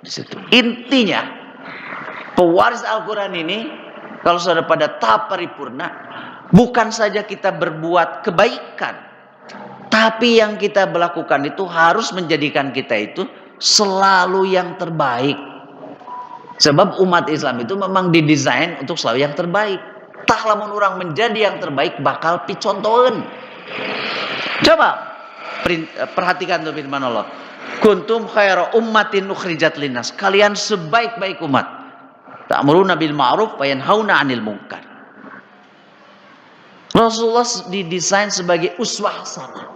di situ. Intinya pewaris Al-Quran ini kalau sudah pada tahap paripurna, bukan saja kita berbuat kebaikan, tapi yang kita lakukan itu harus menjadikan kita itu selalu yang terbaik. Sebab umat Islam itu memang didesain untuk selalu yang terbaik. Tah lamun orang menjadi yang terbaik bakal picontohen. Coba perhatikan tuh firman Allah. Kuntum khaira ummatin ukhrijat linnas. Kalian sebaik-baik umat. Ta'muruna bil ma'ruf wa yanhauna 'anil munkar. Rasulullah didesain sebagai uswah hasanah.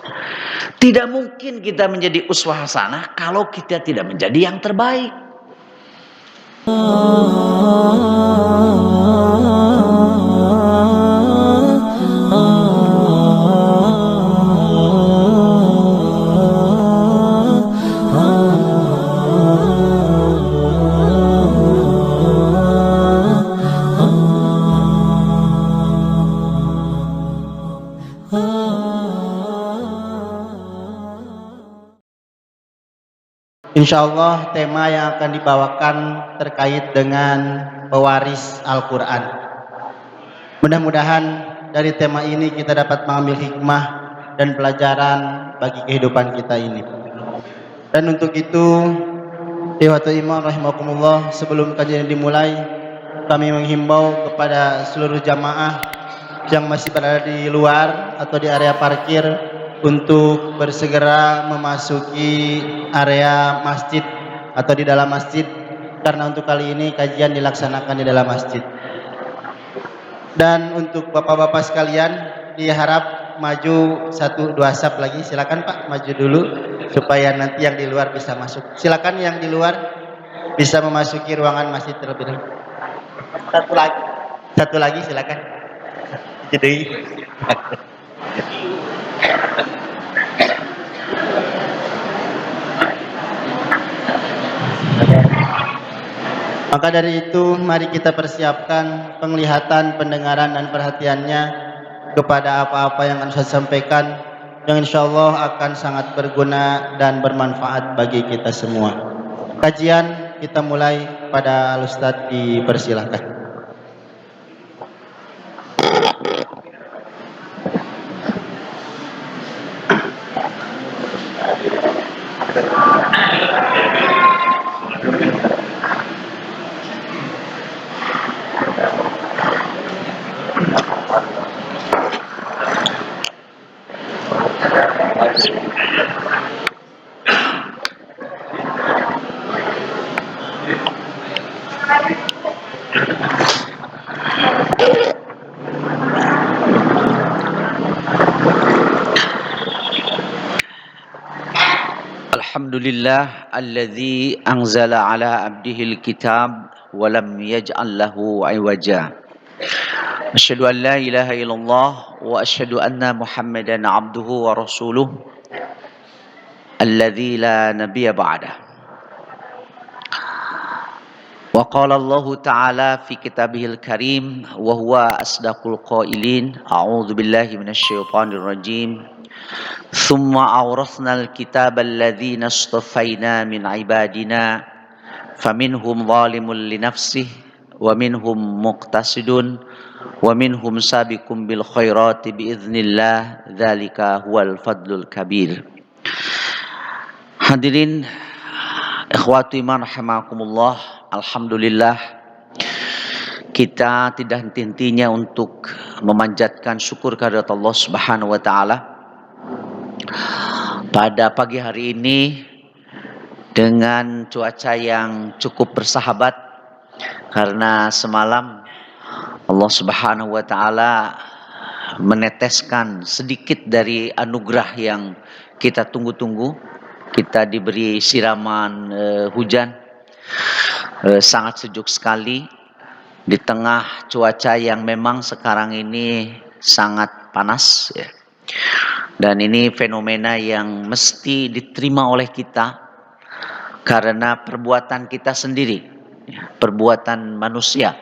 Tidak mungkin kita menjadi uswah hasanah kalau kita tidak menjadi yang terbaik. Insyaallah tema yang akan dibawakan terkait dengan pewaris Al-Quran. Mudah-mudahan dari tema ini kita dapat mengambil hikmah dan pelajaran bagi kehidupan kita ini. Dan untuk itu, Ikhwatul Iman rahimakumullah, sebelum kajian dimulai, kami menghimbau kepada seluruh jamaah yang masih berada di luar atau di area parkir untuk bersegera memasuki area masjid atau di dalam masjid, karena untuk kali ini kajian dilaksanakan di dalam masjid. Dan untuk bapak-bapak sekalian diharap maju 1-2 saf lagi. Silakan Pak maju dulu supaya nanti yang di luar bisa masuk. Silakan yang di luar bisa memasuki ruangan masjid terlebih dahulu. Satu lagi silakan. Jadi maka dari itu mari kita persiapkan penglihatan, pendengaran dan perhatiannya kepada apa-apa yang akan saya sampaikan, yang insyaallah akan sangat berguna dan bermanfaat bagi kita semua. Kajian kita mulai. Pada Al-Ustadz dipersilahkan. Alhamdulillah alladzi anzala ala abdihil kitab wa lam yaj'al lahu iwaja. Asyhadu an la ilaha illallah wa asyhadu anna Muhammadan abduhu wa rasuluh alladzi la nabiyya ba'dah. Wa qala Allah ta'ala fi kitabihil karim wa huwa asdaqul qailin. A'udzu billahi minasyaitonir rajim. Thumma awrathnal kitaba alladhina istafaina min ibadina faminhum zalimun li nafsihi wa minhum muqtasidun wa minhum sabiqun bil khairati biiznillah dzalika huwal fadlul kabir. Hadirin ikhwatu iman rahimakumullah, alhamdulillah kita tidak henti-hentinya untuk memanjatkan syukur kehadirat Allah Subhanahu wa taala. Pada pagi hari ini dengan cuaca yang cukup bersahabat, karena semalam Allah Subhanahu wa taala meneteskan sedikit dari anugerah yang kita tunggu-tunggu. Kita diberi siraman hujan, sangat sejuk sekali di tengah cuaca yang memang sekarang ini sangat panas ya. Dan ini fenomena yang mesti diterima oleh kita karena perbuatan kita sendiri, perbuatan manusia.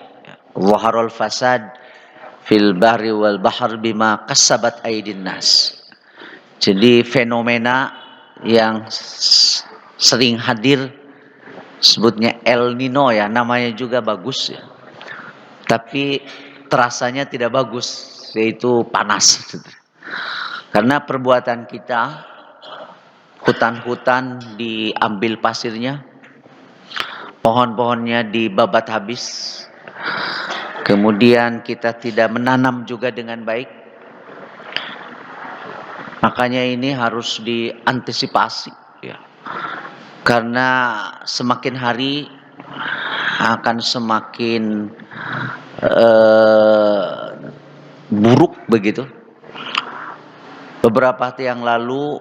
Zaharul fasad fil bahri wal bahr bima kasabat aydin nas. Jadi fenomena yang sering hadir sebutnya El Nino ya, namanya juga bagus ya. Tapi terasanya tidak bagus, yaitu panas. Karena perbuatan kita, hutan-hutan diambil pasirnya, pohon-pohonnya dibabat habis, kemudian kita tidak menanam juga dengan baik. Makanya ini harus diantisipasi ya. Karena semakin hari akan semakin buruk begitu. Beberapa hari yang lalu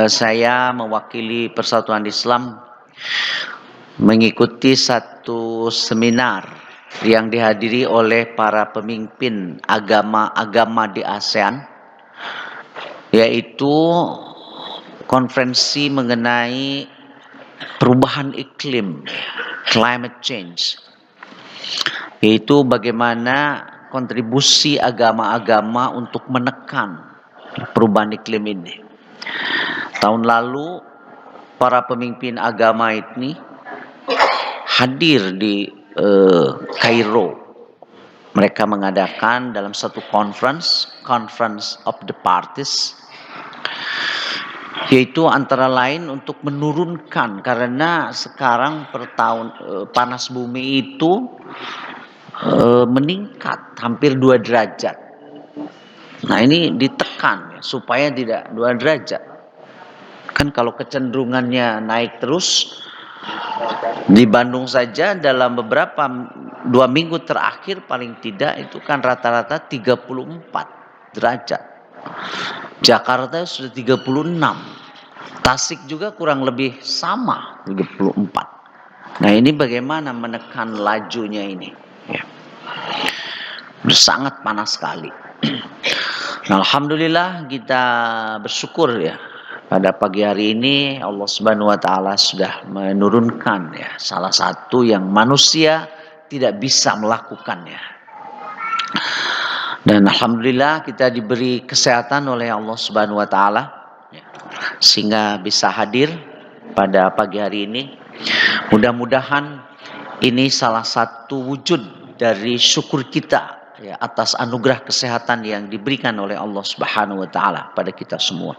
saya mewakili Persatuan Islam mengikuti satu seminar yang dihadiri oleh para pemimpin agama-agama di ASEAN, yaitu konferensi mengenai perubahan iklim, climate change, yaitu bagaimana kontribusi agama-agama untuk menekan perubahan iklim ini. Tahun lalu para pemimpin agama ini hadir di Kairo. Mereka mengadakan dalam satu conference of the parties, yaitu antara lain untuk menurunkan, karena sekarang per tahun panas bumi itu meningkat hampir 2 derajat. Nah ini ditekan supaya tidak 2 derajat. Kan kalau kecenderungannya naik terus, di Bandung saja dalam beberapa 2 minggu terakhir paling tidak itu kan rata-rata 34 derajat. Jakarta sudah 36. Tasik juga kurang lebih sama 34. Nah ini bagaimana menekan lajunya ini ya. Sangat panas sekali. Nah, alhamdulillah kita bersyukur ya, pada pagi hari ini Allah Subhanahu wa taala sudah menurunkan ya salah satu yang manusia tidak bisa melakukannya. Dan alhamdulillah kita diberi kesehatan oleh Allah Subhanahu wa taala ya, sehingga bisa hadir pada pagi hari ini. Mudah-mudahan ini salah satu wujud dari syukur kita ya atas anugerah kesehatan yang diberikan oleh Allah Subhanahu wa taala pada kita semua.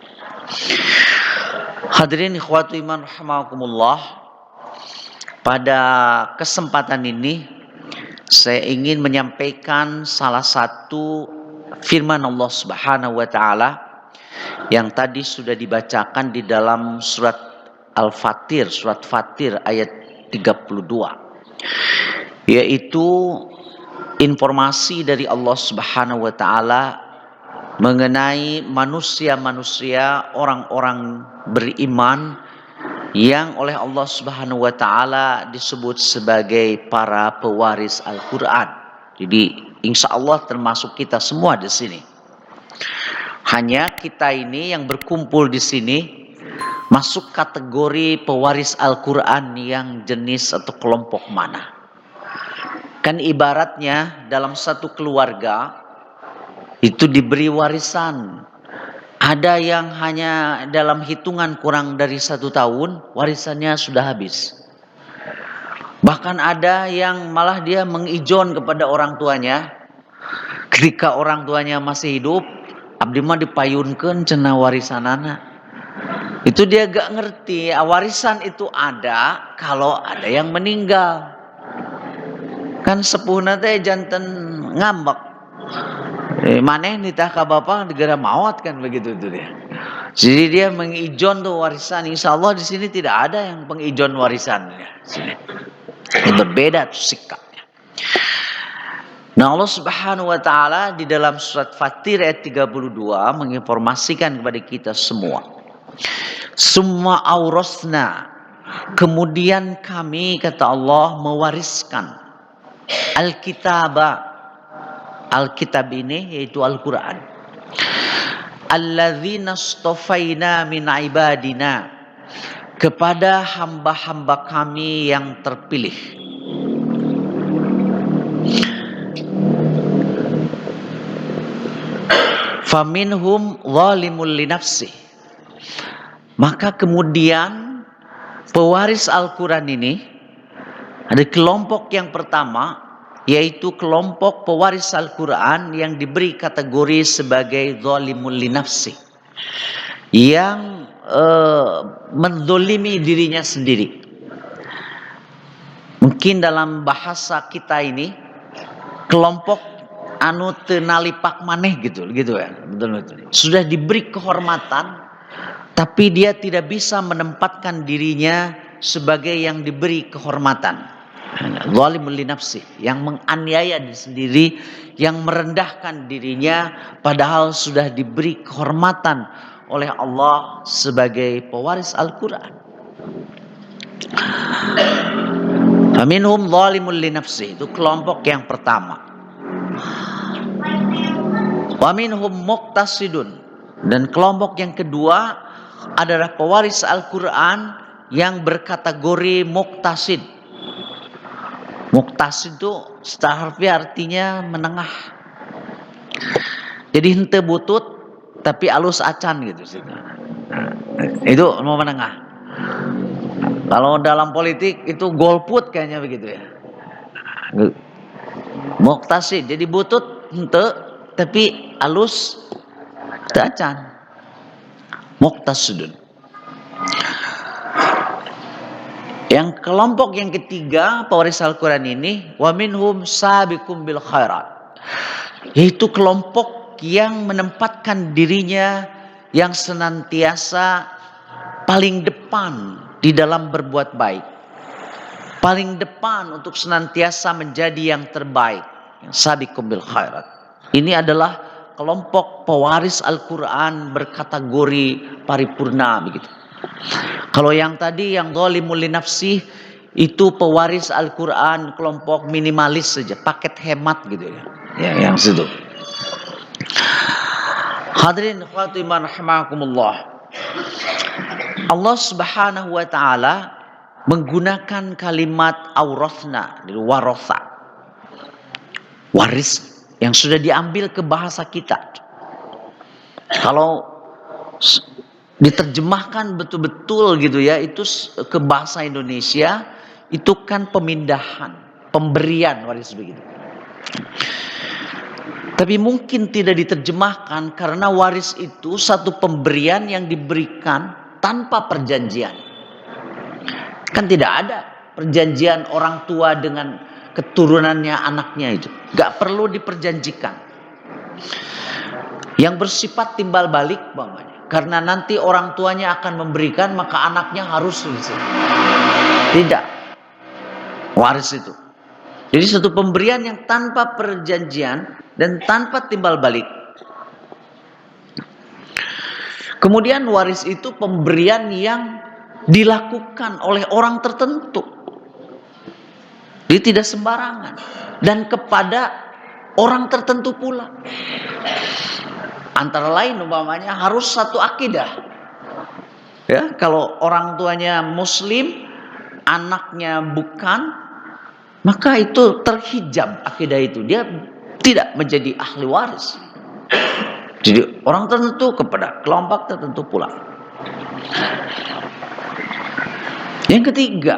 Hadirin ikhwatu iman rahimakumullah, pada kesempatan ini saya ingin menyampaikan salah satu firman Allah Subhanahu wa taala yang tadi sudah dibacakan di dalam surat Al-Fatir, surat Fatir ayat 32, yaitu informasi dari Allah Subhanahu wa taala mengenai manusia-manusia, orang-orang beriman yang oleh Allah Subhanahu wa taala disebut sebagai para pewaris Al-Qur'an. Jadi insya Allah termasuk kita semua di sini. Hanya kita ini yang berkumpul di sini masuk kategori pewaris Al-Qur'an yang jenis atau kelompok mana? Kan ibaratnya dalam satu keluarga itu diberi warisan. Ada yang hanya dalam hitungan kurang dari 1 tahun warisannya sudah habis. Bahkan ada yang malah dia mengijon kepada orang tuanya. Ketika orang tuanya masih hidup, abdi mah dipayunkeun cenah warisanana. Itu dia gak ngerti warisan itu ada kalau ada yang meninggal. Kan sepuhna teh janten ngambek. Maneh nitah ka bapak negara maut kan begitu tuh dia. Jadi dia mengijon tuh warisan. Insya Allah di sini tidak ada yang pengijon warisan ya. Sini. Berbeda tuh sikapnya. Nah Allah Subhanahu wa taala di dalam surat Fatir ayat 32 menginformasikan kepada kita semua. Summa aurasna, kemudian kami kata Allah mewariskan Alkitab ini yaitu Al-Quran. Alladzina astafaina min ibadina, kepada hamba-hamba kami yang terpilih. Faminhum zalimul linafsi, maka kemudian pewaris Al-Quran ini ada kelompok yang pertama, yaitu kelompok pewaris Al-Quran yang diberi kategori sebagai zalimul li nafsi, yang menzolimi dirinya sendiri. Mungkin dalam bahasa kita ini kelompok anu tenalipak maneh gitu ya, betul. Sudah diberi kehormatan, tapi dia tidak bisa menempatkan dirinya sebagai yang diberi kehormatan. Zalimul li nafsi, yang menganiaya diri sendiri, yang merendahkan dirinya, padahal sudah diberi kehormatan oleh Allah sebagai pewaris Al-Quran. Minhum zalimul li nafsi, itu kelompok yang pertama. Wa minhum muqtasidun, dan kelompok yang kedua adalah pewaris Al-Quran yang berkategori muqtasid. Muqtasid itu secara harfiah artinya menengah. Jadi henteu butut tapi alus acan gitu. Itu mau menengah. Kalau dalam politik itu golput kayaknya begitu ya. Muqtasid, jadi butut henteu tapi alus teu acan. Muqtasidun. Yang kelompok yang ketiga pewaris Al-Quran ini, wa minhum sabiqum bil khairat, yaitu kelompok yang menempatkan dirinya yang senantiasa paling depan di dalam berbuat baik, paling depan untuk senantiasa menjadi yang terbaik, yang sabiqum bil khairat. Ini adalah kelompok pewaris Al-Quran berkategori paripurna begitu. Kalau yang tadi yang zalimul li nafsi itu pewaris Al-Quran kelompok minimalis saja, paket hemat gitu ya. Ya, yang situ. Hadirin khatiman rahimakumullah. Allah Subhanahu wa taala menggunakan kalimat aurathna, waratha. Waris yang sudah diambil ke bahasa kita. Kalau diterjemahkan betul-betul gitu ya, itu ke bahasa Indonesia itu kan pemindahan, pemberian waris begitu. Tapi mungkin tidak diterjemahkan karena waris itu satu pemberian yang diberikan tanpa perjanjian. Kan tidak ada perjanjian orang tua dengan keturunannya anaknya itu, gak perlu diperjanjikan. Yang bersifat timbal balik bapaknya. Karena nanti orang tuanya akan memberikan, maka anaknya harus gitu. Tidak. Waris itu. Jadi satu pemberian yang tanpa perjanjian dan tanpa timbal balik. Kemudian waris itu pemberian yang dilakukan oleh orang tertentu. Dia tidak sembarangan. Dan kepada orang tertentu pula. Antara lain umpamanya harus satu akidah. Ya, kalau orang tuanya muslim, anaknya bukan, maka itu terhijab akidah itu. Dia tidak menjadi ahli waris. Jadi orang tertentu kepada kelompok tertentu pula. Yang ketiga,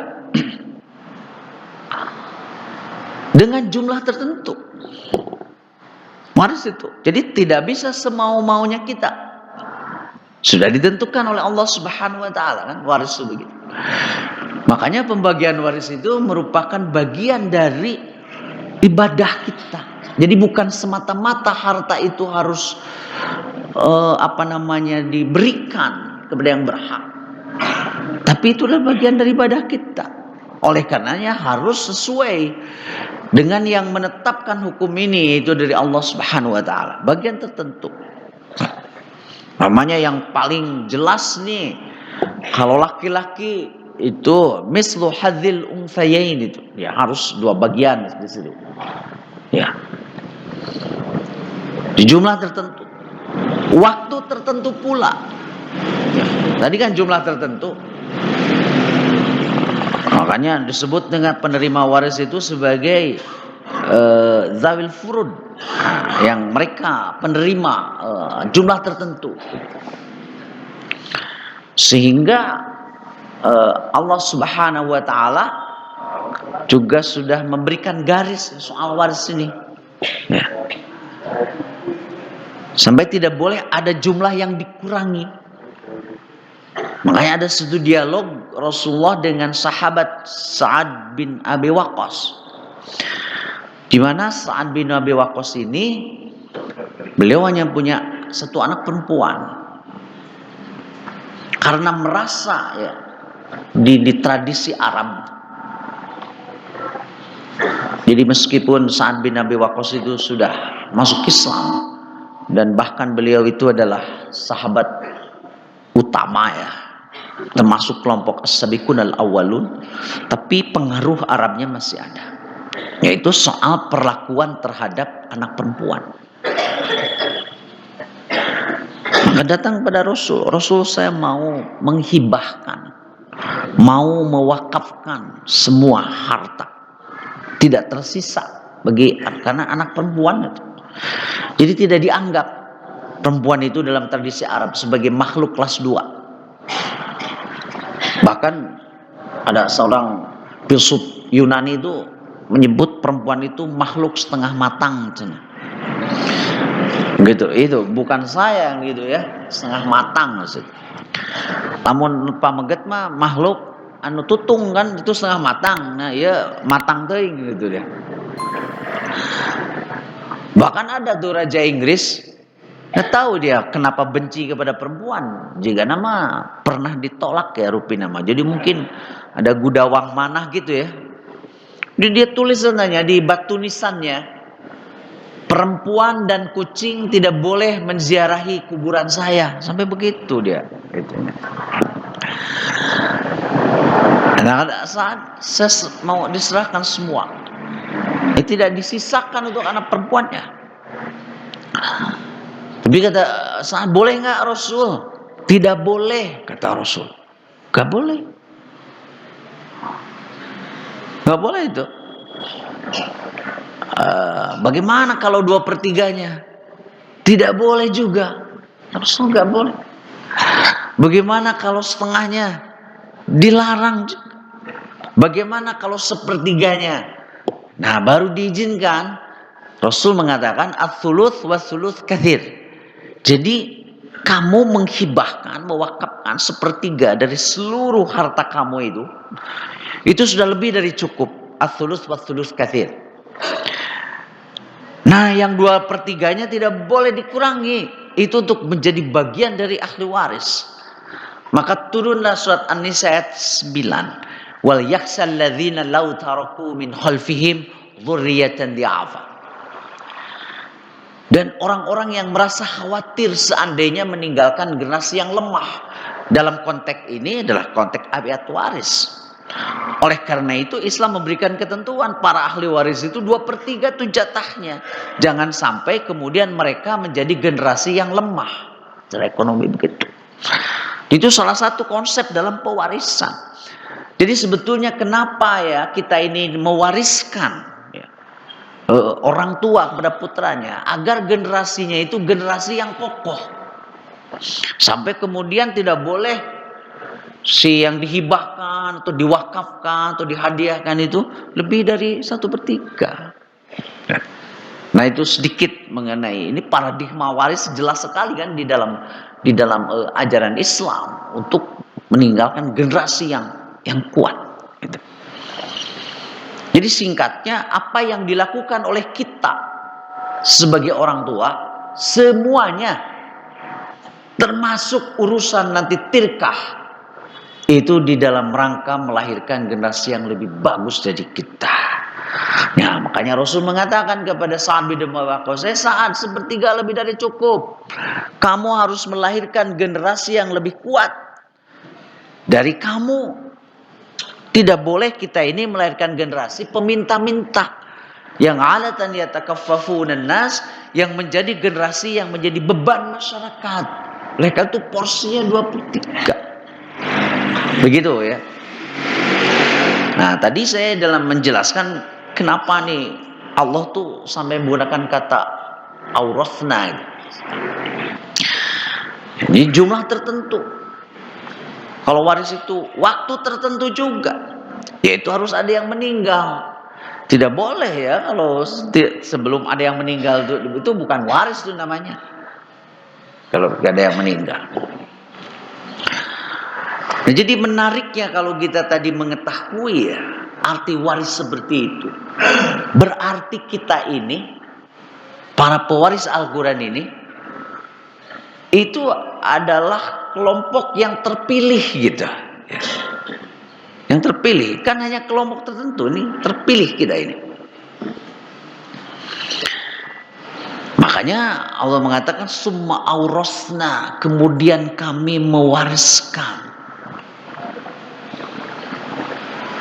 dengan jumlah tertentu. Waris itu. Jadi tidak bisa semau-maunya kita. Sudah ditentukan oleh Allah Subhanahu wa taala kan waris itu begitu. Makanya pembagian waris itu merupakan bagian dari ibadah kita. Jadi bukan semata-mata harta itu harus diberikan kepada yang berhak. Tapi itulah bagian dari ibadah kita. Oleh karenanya harus sesuai dengan yang menetapkan hukum ini, itu dari Allah Subhanahu wa taala. Bagian tertentu. Namanya yang paling jelas nih, kalau laki-laki itu mislu hadzil unthayain itu. Ya harus dua bagian di situ. Ya. Di jumlah tertentu. Waktu tertentu pula. Ya. Tadi kan jumlah tertentu. Makanya disebut dengan penerima waris itu sebagai zawil furud, yang mereka penerima jumlah tertentu. Sehingga Allah Subhanahu wa taala juga sudah memberikan garis soal waris ini. Ya. Sampai tidak boleh ada jumlah yang dikurangi. Makanya ada satu dialog Rasulullah dengan sahabat Sa'ad bin Abi Waqqas. Di mana Sa'ad bin Abi Waqqas ini beliau hanya punya satu anak perempuan. Karena merasa ya di tradisi Arab. Jadi meskipun Sa'ad bin Abi Waqqas itu sudah masuk Islam dan bahkan beliau itu adalah sahabat utama ya, termasuk kelompok as-sabiqun al-awwalun, tapi pengaruh Arabnya masih ada, yaitu soal perlakuan terhadap anak perempuan. Maka datang pada Rasul, saya mau menghibahkan, mau mewakafkan semua harta, tidak tersisa bagi karena anak perempuan itu. Jadi tidak dianggap perempuan itu dalam tradisi Arab sebagai makhluk kelas 2. Bahkan ada seorang filsuf Yunani itu menyebut perempuan itu makhluk setengah matang. Gitu, itu bukan saya yang gitu ya, setengah matang maksud. Namun pameget mah makhluk anu tutung kan itu setengah matang. Nah, iya matang teuing gitu dia. Bahkan ada tuh raja Inggris, nggak tahu dia kenapa benci kepada perempuan. Jika nama pernah ditolak ya rupi nama. Jadi mungkin ada gudawang manah gitu ya. Dia tulis sebenarnya di batu nisannya, perempuan dan kucing tidak boleh menziarahi kuburan saya. Sampai begitu dia. Gitu. Nah, saat saya mau diserahkan semua, tidak disisakan untuk anak perempuannya. Tapi kata saat boleh nggak Rasul? Tidak boleh kata Rasul. Nggak boleh. Nggak boleh itu. Bagaimana kalau 2/3-nya? Tidak boleh juga. Rasul nggak boleh. Bagaimana kalau setengahnya? Dilarang juga. Bagaimana kalau 1/3-nya? Nah, baru diizinkan. Rasul mengatakan ats-tsuluts was-tsuluts katsir. Jadi kamu menghibahkan, mewakafkan 1/3 dari seluruh harta kamu itu sudah lebih dari cukup. Ats-tsuluts was-tsuluts katsir. Nah, yang 2/3-nya tidak boleh dikurangi. Itu untuk menjadi bagian dari ahli waris. Maka turunlah surat An-Nisa ayat 9. Wal yakhshal ladzina law taraku min khalfihim dzurriyyatan di'afa. Dan orang-orang yang merasa khawatir seandainya meninggalkan generasi yang lemah. Dalam konteks ini adalah konteks ayat waris. Oleh karena itu Islam memberikan ketentuan para ahli waris itu 2/3 itu jatahnya. Jangan sampai kemudian mereka menjadi generasi yang lemah secara ekonomi begitu. Itu salah satu konsep dalam pewarisan. Jadi sebetulnya kenapa ya kita ini mewariskan orang tua kepada putranya agar generasinya itu generasi yang kokoh. Sampai kemudian tidak boleh si yang dihibahkan atau diwakafkan atau dihadiahkan itu lebih dari 1/3. Nah, itu sedikit mengenai ini paradigma waris jelas sekali kan di dalam ajaran Islam untuk meninggalkan generasi yang kuat. Gitu. Jadi singkatnya apa yang dilakukan oleh kita sebagai orang tua semuanya termasuk urusan nanti tirkah itu di dalam rangka melahirkan generasi yang lebih bagus dari kita. Ya, makanya Rasul mengatakan kepada Sa'ad bin Abi Waqqas, Sa'ad 1/3 lebih dari cukup. Kamu harus melahirkan generasi yang lebih kuat dari kamu. Tidak boleh kita ini melahirkan generasi peminta-minta yang alatan yatakaffafunan nas, yang menjadi generasi yang menjadi beban masyarakat. Mereka itu porsinya 2/3. Begitu ya. Nah, tadi saya dalam menjelaskan kenapa nih Allah tuh sampai menggunakan kata aurathna. Jadi jumlah tertentu. Kalau waris itu waktu tertentu juga, yaitu harus ada yang meninggal. Tidak boleh ya kalau sebelum ada yang meninggal itu bukan waris itu namanya. Kalau tidak ada yang meninggal. Nah, jadi menariknya kalau kita tadi mengetahui ya arti waris seperti itu. Berarti kita ini, para pewaris Al-Quran ini, itu adalah kelompok yang terpilih gitu. Yang terpilih, kan hanya kelompok tertentu nih, terpilih kita ini. Makanya Allah mengatakan summa aurasna, kemudian kami mewariskan.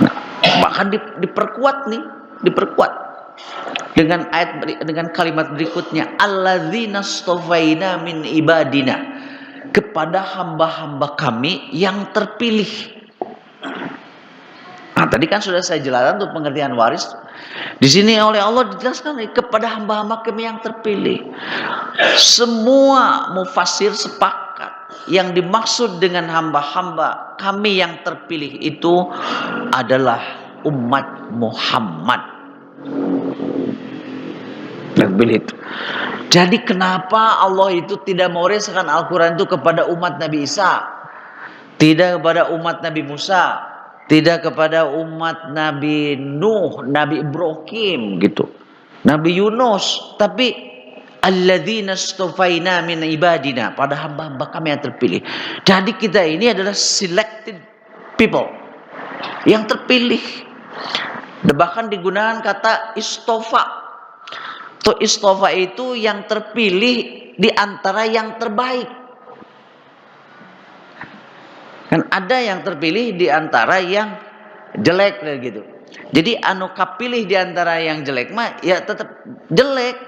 Nah, bahkan diperkuat dengan dengan kalimat berikutnya, alladzina stofaina min ibadina, kepada hamba-hamba kami yang terpilih. Nah, tadi kan sudah saya jelaskan untuk pengertian waris. Di sini oleh Allah dijelaskan kepada hamba-hamba kami yang terpilih. Semua mufassir sepakat yang dimaksud dengan hamba-hamba kami yang terpilih itu adalah umat Muhammad. Itu. Jadi kenapa Allah itu tidak mewariskan Al-Quran itu kepada umat Nabi Isa, tidak kepada umat Nabi Musa, tidak kepada umat Nabi Nuh, Nabi Ibrahim gitu, Nabi Yunus, tapi alladzina istofaina min ibadina, pada hamba-hamba kami yang terpilih. Jadi kita ini adalah selected people, yang terpilih. Bahkan digunakan kata istofa. Istofa itu yang terpilih di antara yang terbaik. Kan ada yang terpilih di antara yang jelek gitu. Jadi anu kapilih di antara yang jelek mah ya tetap jelek.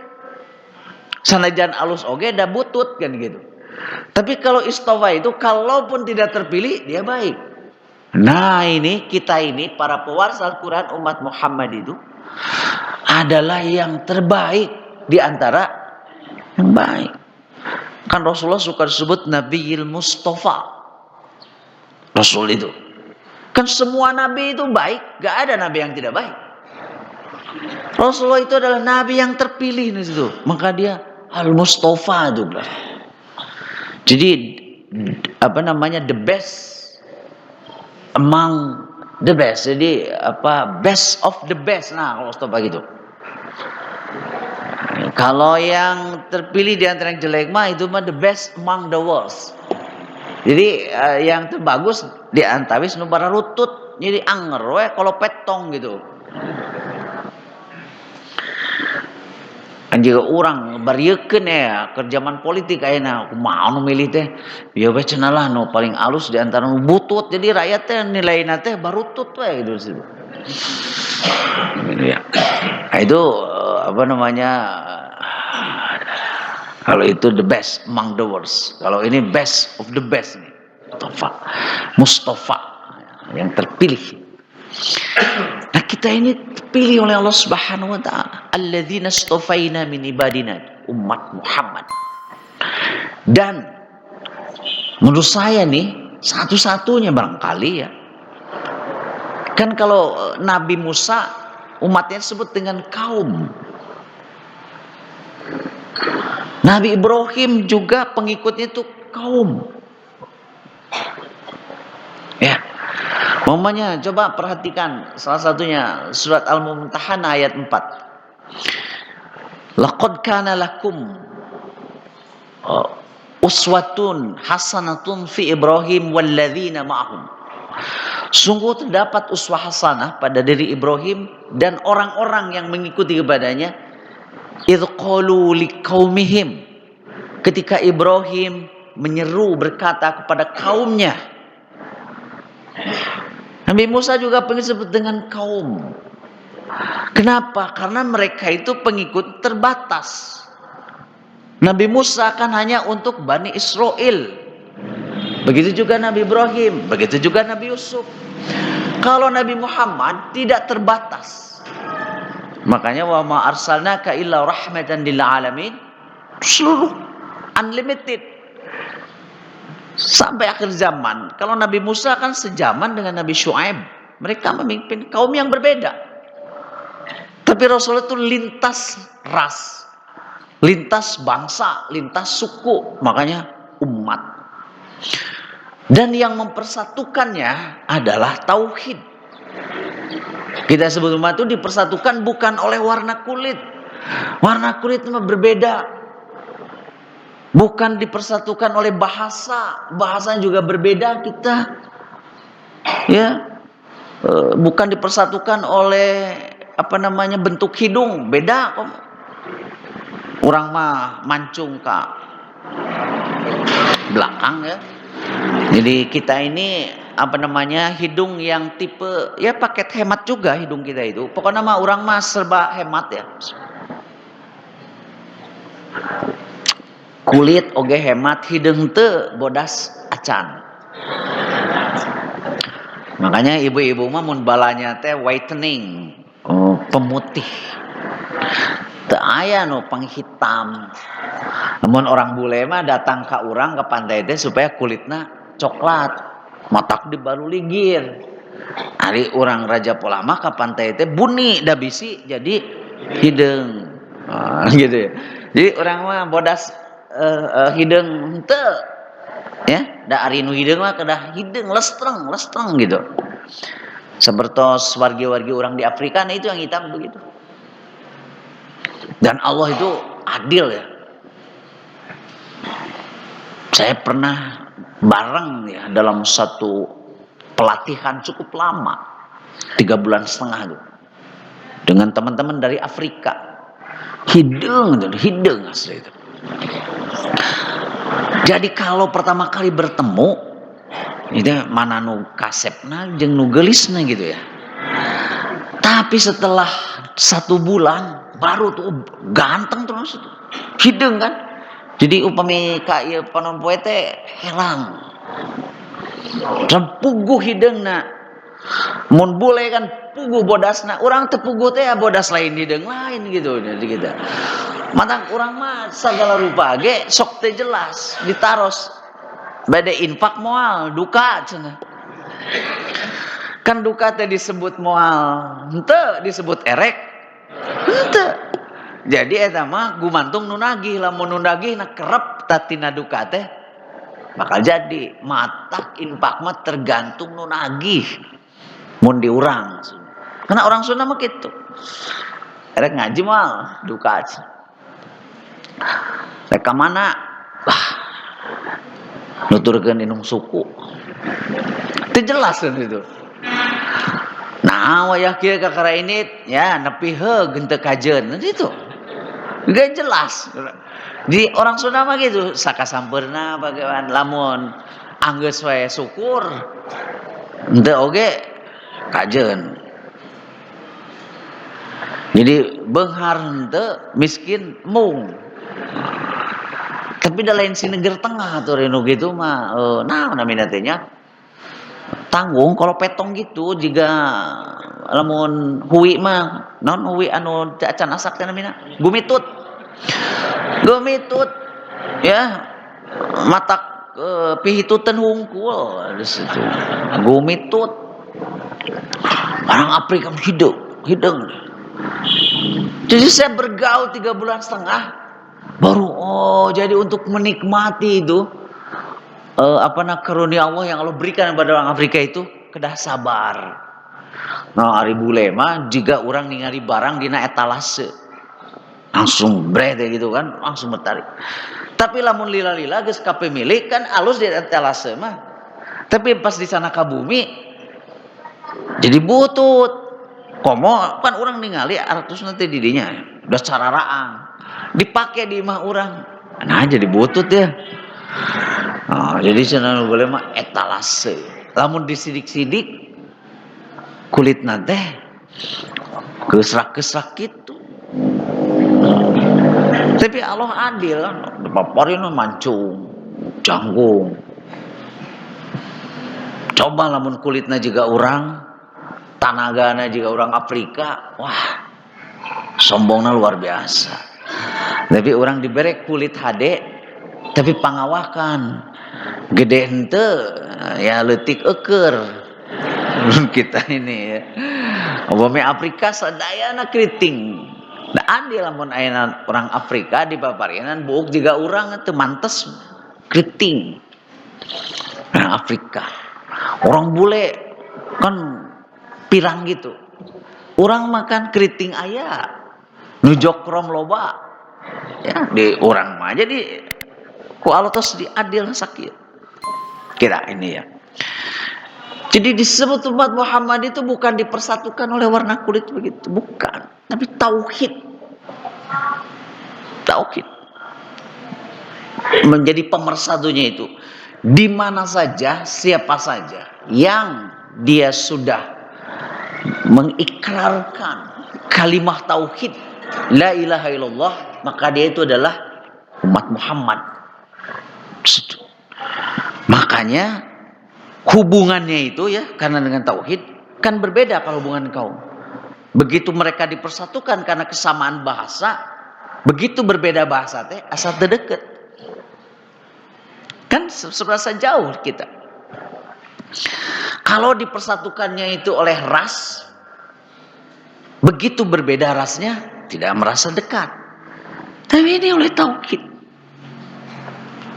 Sanajan alus oge da butut kan gitu. Tapi kalau istofa itu kalaupun tidak terpilih dia baik. Nah, ini kita ini para pewaris Al-Quran umat Muhammad itu adalah yang terbaik di antara yang baik. Kan Rasulullah suka disebut Nabiyil Mustafa. Rasul itu. Kan semua nabi itu baik, gak ada nabi yang tidak baik. Rasulullah itu adalah nabi yang terpilih di situ. Maka dia Al-Mustafa juga. Jadi apa namanya, the best among the best. Jadi best of the best. Nah, kalau Mustafa gitu. Kalau yang terpilih di antara yang jelek mah itu mah the best among the worst. Jadi yang terbagus di antawis nu bara lutut, jadi anger we kalau petong gitu. Kan juga orang bariekeun ya ke zaman politik ayeuna kumaha nu milih teh. Ya we cenah lah nu paling alus di antara nu butut, jadi rakyat teh nilaina teh barutut we gitu situ. Ya. Nah, itu apa namanya, kalau itu the best among the worst, kalau ini best of the best nih, Mustafa yang terpilih. Nah, kita ini terpilih oleh Allah Subhanahu wa taala, alladzina istofaina min ibadina, umat Muhammad. Dan menurut saya nih satu-satunya barangkali ya, kan kalau Nabi Musa umatnya disebut dengan kaum. Nabi Ibrahim juga pengikutnya itu kaum. Ya. Momennya coba perhatikan salah satunya surat Al-Mumtahanah ayat 4. Laqad kana lakum uswatun hasanatun fi Ibrahim walladzina ma'ahum. Sungguh terdapat uswah hasanah pada diri Ibrahim dan orang-orang yang mengikuti kepadanya. Idh qalu liqaumihim, ketika Ibrahim menyeru berkata kepada kaumnya. Nabi Musa juga disebut dengan kaum. Kenapa? Karena mereka itu pengikut terbatas. Nabi Musa kan hanya untuk Bani Israel. Begitu juga Nabi Ibrahim, begitu juga Nabi Yusuf. Kalau Nabi Muhammad tidak terbatas. Makanya wa ma arsalnaka illa rahmatan lil alamin, seluruh unlimited. sampai akhir zaman. Kalau Nabi Musa kan sejaman dengan Nabi Syuaib, mereka memimpin kaum yang berbeda. Tapi Rasul itu lintas ras, lintas bangsa, lintas suku, makanya umat. Dan yang mempersatukannya adalah tauhid. Kita sebut umat itu dipersatukan bukan oleh warna kulit. Warna kulit itu berbeda. Bukan dipersatukan oleh bahasa. Bahasanya juga berbeda kita. Ya. Bukan dipersatukan oleh bentuk hidung, beda kok. Orang mah mancung ke belakang ya. Jadi kita ini hidung yang tipe ya paket hemat juga hidung kita itu. Pokoknya mah orang mah serba hemat ya. Kulit oge hemat, hidung teu bodas acan. Makanya ibu-ibu mah mun balanya teh whitening, pemutih. Teu aya nu penghitam. Namun orang bule mah datang ke urang ke pantai teh supaya kulitna coklat, matak dibaluligir. Ari urang Raja Polama ke pantai teh buni da bisi jadi hideung. Gitu ya. Jadi orang mah bodas hideung henteu. Ya, da ari nu hideung mah kedah hideung lestreng gitu. Sepertos wargi-wargi orang di Afrika nah itu yang hitam begitu. Dan Allah itu adil ya. Saya pernah bareng ya dalam satu pelatihan cukup lama, 3,5 bulan tuh, dengan teman-teman dari Afrika. Hidung asli itu. Jadi kalau pertama kali bertemu, itu mana nu kasepna jeung nu geulisna gitu ya. Tapi setelah 1 bulan baru tuh ganteng terus itu. Hidung kan. Jadi upami ka ieu panon poe teh helang. Puguh hideungna. Mun bule kan puguh bodasna, urang teu puguh teh bodas lain hideung lain gitu jadi kita. Matang urang mah sagala rupa ge sok teh jelas ditaros. Bade infak moal duka cenah. Kan duka teh disebut moal, henteu disebut erek. Henteu. Jadi eta mah gumantung nu nagih, lamun nu nagihna kerep tatina duka teh bakal jadi. Matak infak mah tergantung nu nagih. Mun di urang. Karena orang Sunda mah kitu. Erek ngaji moal duka. Rek ka mana? Lah. Nuturkeun inung suku. Teu jelas kan itu. Nah, wayah kieu kakara ini ya nepi heug teu kajeun itu. Gak jelas. Di orang Sunda mah gitu, sakasampeurna bagaimana lamun anggeus wae syukur. Henteu oge kajeun. Jadi beunghar henteu, miskin mung. Tapi da lain sineger tengah tuh renu gitu mah naon namina teh nya? Tanggung kalau petong gitu jika lamun huwi mah naon huwi anu acan asak teh namina? Gumitut ya matak pihituteun hungkul di situ. Gumitut orang Afrika hidung. Jadi saya bergaul 3,5 bulan baru jadi untuk menikmati itu karunia Allah yang Allah berikan kepada orang Afrika itu kedah sabar. Nah ari bule mah jika orang ningali barang dina etalase langsung brede gitu kan langsung bertarik. Tapi lamun lila-lila geus kapemilik kan alus di etalase mah. Tapi pas di sana ka bumi jadi butut. Komo kan orang ningali artusna teh di dinya udah cararaang. Dipake di imah orang. Nah jadi butut ya. Jadi cenah boleh mah etalase. Lamun disidik-sidik kulitna teh geusrak-geusrak gitu. Tapi Allah adil kan, paparin mancung, janggung. Coba lamun kulitna juga orang, tanagana juga orang Afrika, wah sombongna luar biasa. Tapi orang diberi kulit HD, tapi pangawakan. gede ente ya leutik eker kita ini ya. Umpama Afrika sadayana keriting. Da adil lamun aya orang Afrika di paparianan buuk juga urang teu mantes keriting. Orang Afrika. Orang bule kan pirang gitu. Orang makan keriting aya. Nu jokrom loba. Ya, di orang mah jadi ku alotos diadil sakit. Kira ini ya. Jadi disebut umat Muhammad itu bukan dipersatukan oleh warna kulit begitu, bukan. Tapi tauhid. Tauhid. Menjadi pemersatunya itu. Di mana saja, siapa saja yang dia sudah mengikrarkan kalimah tauhid la ilaha illallah, maka dia itu adalah umat Muhammad. Makanya hubungannya itu ya, karena dengan tauhid kan berbeda kalau hubungan kaum. Begitu mereka dipersatukan karena kesamaan bahasa, begitu berbeda bahasa teh asa terdekat. Kan serasa jauh kita. Kalau dipersatukannya itu oleh ras, begitu berbeda rasnya tidak merasa dekat. Tapi ini oleh tauhid.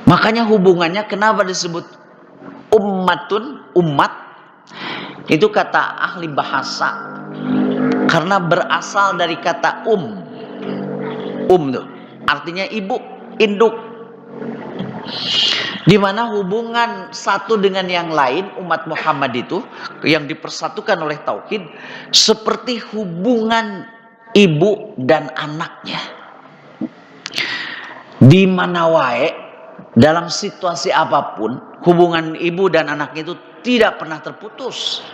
Makanya hubungannya kenapa disebut ummatun, umat, itu kata ahli bahasa karena berasal dari kata tuh artinya ibu, induk, di mana hubungan satu dengan yang lain umat Muhammad itu yang dipersatukan oleh tauhid seperti hubungan ibu dan anaknya. Di mana wae dalam situasi apapun hubungan ibu dan anak itu tidak pernah terputus.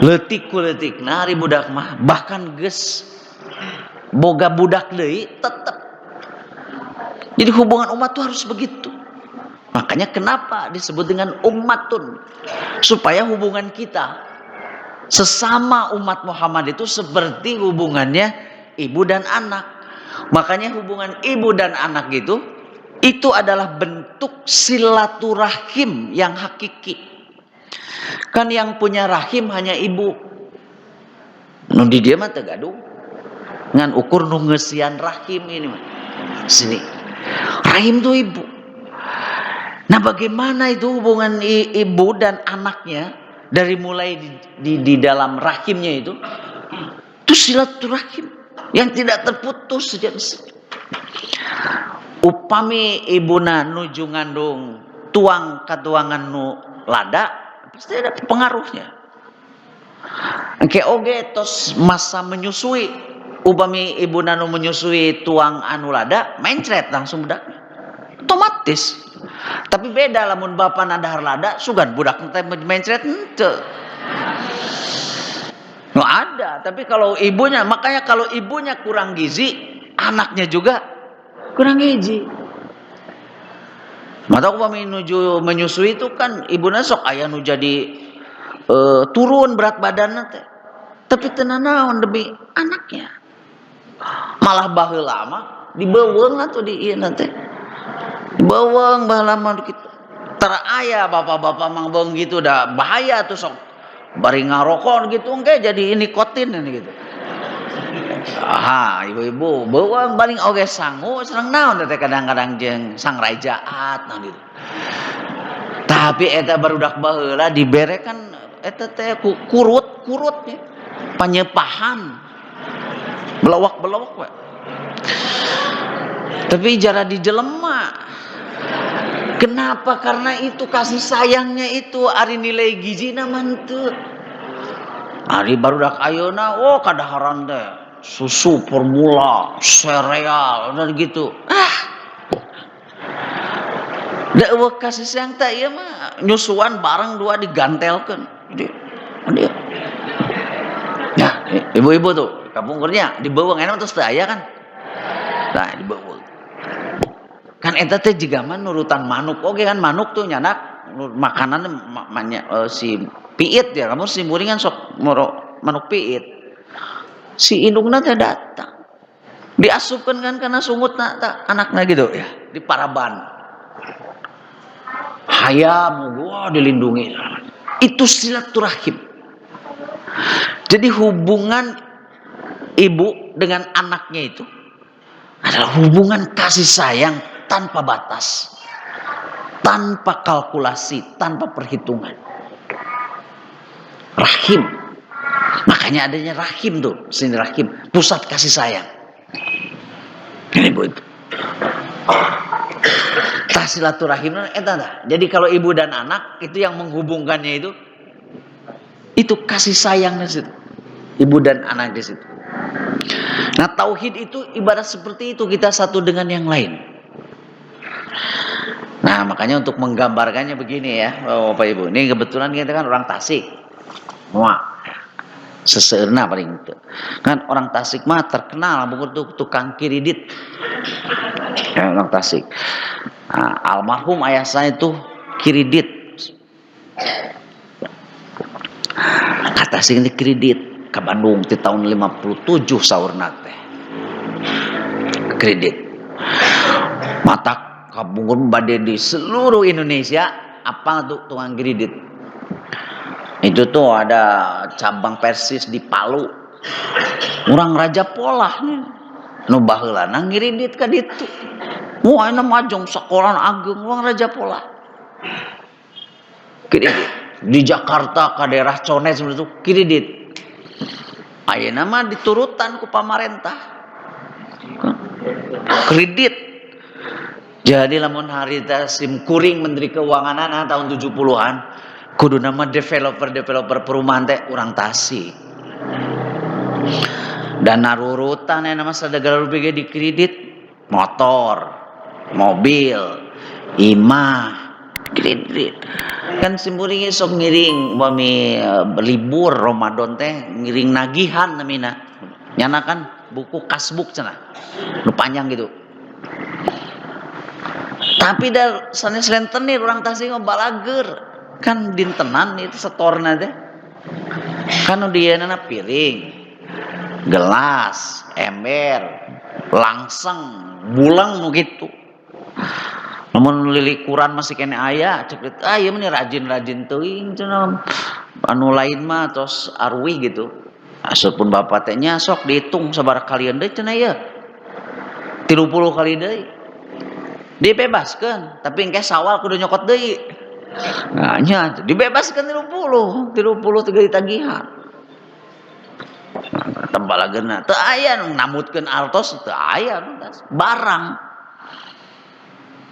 Leutik ku leutik nari budak mah bahkan geus boga budak deui tetep. Jadi hubungan umat itu harus begitu. Makanya kenapa disebut dengan ummatun, supaya hubungan kita sesama umat Muhammad itu seperti hubungannya ibu dan anak. Makanya hubungan ibu dan anak itu adalah bentuk silaturahim yang hakiki. Kan yang punya rahim hanya ibu. Nu di dia mah teu gaduh. Ngan ukur nu ngeusian rahim ini mah. Sini. Rahim itu ibu. Nah, bagaimana itu hubungan ibu dan anaknya dari mulai di dalam rahimnya itu silaturahim yang tidak terputus sejak upami ibuna nuju ngandung tuang katuangan nu lada pasti ada pengaruhnya. Engke oge tos masa menyusui upami ibuna nu menyusui tuang anu lada mencret langsung budak otomatis. Tapi beda lamun bapa nadahar lada sugan budak teh mencret henteu. Nggak ada, tapi kalau ibunya, makanya kalau ibunya kurang gizi, anaknya juga kurang gizi. Mata upami nuju menyusui itu kan ibunya sok aya nu jadi turun berat badanna teh. Tapi teu naon demi anaknya. Malah baheula mah dibeuweung atuh di ieu teh. Beuweung baheula mah kitu. Tara aya bapak-bapak mang beung gitu dah bahaya tuh sok. Bari ngarokok gitu engke jadi nikotin ini gitu. Aha, ibu-ibu beuweung baling oge sangu sareng naon teh kadang-kadang jeung sangrajaat naon gitu. Tapi eta barudak baheula diberekan eta teh kurut ya. Panyepahan. Belawak-belawak we. Tapi jara dijelema. Kenapa? Karena itu kasih sayangnya itu ari nilai gizina mah henteu. Ari barudak ayeuna kadaharan teh susu formula, sereal dan gitu. Da eueuh kasih sayang teh ieu mah nyusuan bareng dua digantelkeun. Jadi nah, ibu-ibu tuh kapungkurnya dibeuweung enak terus teh aya kan. Nah, dibeuweung. Kan eta teh jiga mah nurutan manuk oge kan manuk tuh nyanak makanan si piit ya kamu si muringan sok manuk piit si indungna teh datang diasupkeun kan kana sungutna anakna gitu ya di paraban hayam gua dilindungi. Itu silaturahim. Jadi hubungan ibu dengan anaknya itu adalah hubungan kasih sayang tanpa batas, tanpa kalkulasi, tanpa perhitungan. Rahim. Makanya adanya rahim tuh, sini rahim, pusat kasih sayang. Ini Bu itu. Silaturahim jadi kalau ibu dan anak itu yang menghubungkannya itu kasih sayang di situ. Ibu dan anak di situ. Nah, tauhid itu ibarat seperti itu, kita satu dengan yang lain. Nah, makanya untuk menggambarkannya begini ya, Bapak Ibu. Ini kebetulan kita kan orang Tasik. Wah. Seseurna paling itu. Kan orang Tasik mah terkenal bukan tukang kiridit. Ya, orang Tasik. Nah, almarhum ayah saya itu kiridit. Kata sih ini kiridit ke Bandung di tahun 57 saurna teh. Kredit. Mata kabungun bade di seluruh Indonesia apa tuh tukang kredit. Itu tuh ada cabang Persis di Palu. Orang Raja Polah nih. Nu baheulana ngiridit ka ditu. Wah, enak majong sekolah agung uang Raja Pola. Kredit di Jakarta ke daerah Condet seperti itu kredit. Ayeuna mah diturutan ku pamarentah. Kredit. Jadi lamun harita Sim Kuring Menteri Keuangan tahun 70-an, kudu nama developer perumahan teh urang Tasik. Dan narurutan nama sadagala rupiah di kredit motor, mobil, imah, kredit. Kan simpuring sok ngiring bami libur Ramadan teh ngiring nagihan namina. Nyana kan buku kasbuk cenah. Nu panjang gitu. Tapi dar sanes rentenir urang Tasik balager. Kan dintenan itu setorna teh. Kan nu dieunana piring, gelas, ember, langseng, bulang nu gitu. Namun lilikuran masih kena aya, cepet ieu mah rajin-rajin teuing cenah. Anu lain mah tos arwih gitu. Asupun bapak teh nya sok dihitung sabaraha kalian deui cenah ieu. 30 kali deui. Dibebaskeun, tapi engke sawal kudu nyokot deui. Nah, nya dibebaskeun 30 tiga tagihan. Tembalageuna teu aya nu namutkeun artos teu aya barang.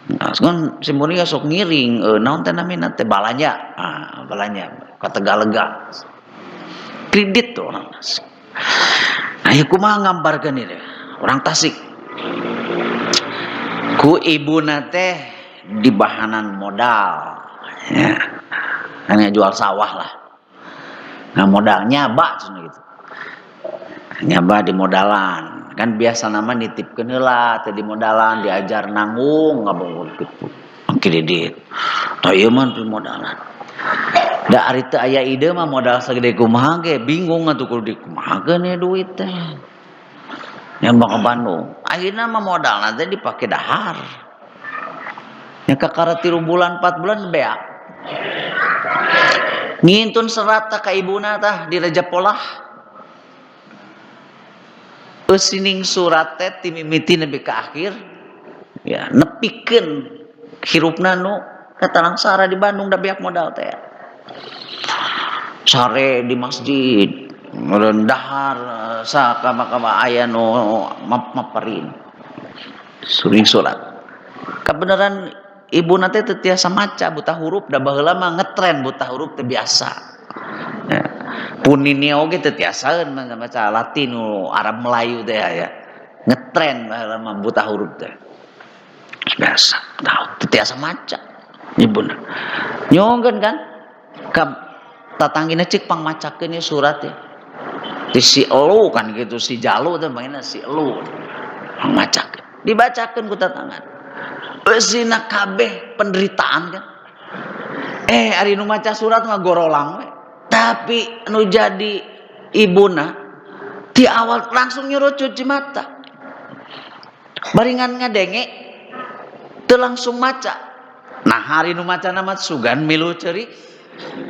Nah, kan simpuring sok ngiring naon teh namina teh balanja. Ah, balanja ka Tegalega. Kredit tuh orang Tasik. Nah, ieu kumaha ngambarkeun ieu orang Tasik. Ku ibuna teh di bahanan modal. Ya. Hanya jual sawah lah. Nah, modalnya nyaba cenah gitu. Nyaba di modalan. Kan biasa nama nitipkeun heula teh di modalan diajar nanggung ngabungul gitu. Kredit. Tah ieu mah di modalan. Da ari teu aya ide mah modal sagede kumaha ge bingung atuh kudu dikumahakeun ya duit teh. Nyambak ke Bandung. Akhirna mah modalna teh dipake dahar. Nya kakara 3 bulan 4 bulan beak. Ngintun serat ka ibuna tah di Raja Polah. Sining surat teh timimiti nepi ka akhir ya nepikeun hirupna nu katarang sara di Bandung da beak modal teh. Sare di masjid merendahar sakama-kama aya nu maparin suring surat. Kebenaran ibu nanti teu tiasa maca buta huruf da baheula mah ngetren buta huruf teh biasa. Ya. Punini oge teu tiasaeun maca Latin Arab Melayu teh ya. Ngetren baheula mah buta huruf teh. Biasa, teu tiasa maca ibuna. Nyongkeun kan ka tatanggina cik pang macakeun ieu surat ya. Di si elu kan gitu si Jalu teh mainna si elu. Pang macakeun. Dibacakeun ku tatangan. Eusina kabeh penderitaan kan. Ari nu maca surat ngagorolang we. Tapi nu jadi ibuna di awal langsung nyuruh cuci mata. Baringan ngadenge teu langsung maca. Nah hari nu maca nama sugan milu ceri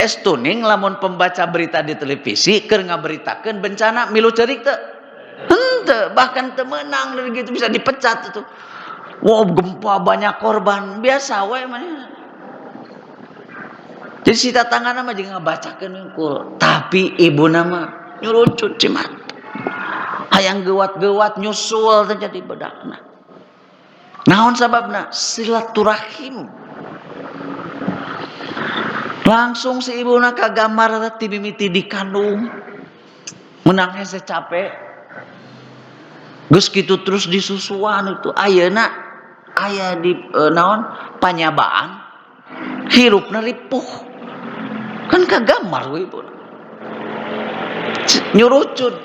estuning lamun pembaca berita di televisi keur ngaberitakeun bencana milu cerik teu henteu, bahkan teu meunang dari gitu bisa dipecat itu. Wow gempa banyak korban biasa we mah. Jadi si tatangana mah jeung ngabacakeun hungkul, tapi ibuna mah nyurucut cimat. Hayang gewat-gewat nyusul teh jadi bedakna. Naon sababna? Silaturahim. Langsung si ibuna kagambar ti mimiti dikandung. Menang hese capek. Geus kitu terus disusuan itu ayeuna aya di naon panyabaan hirupna ripuh. Kan kagambar we ibuna. Nyurucut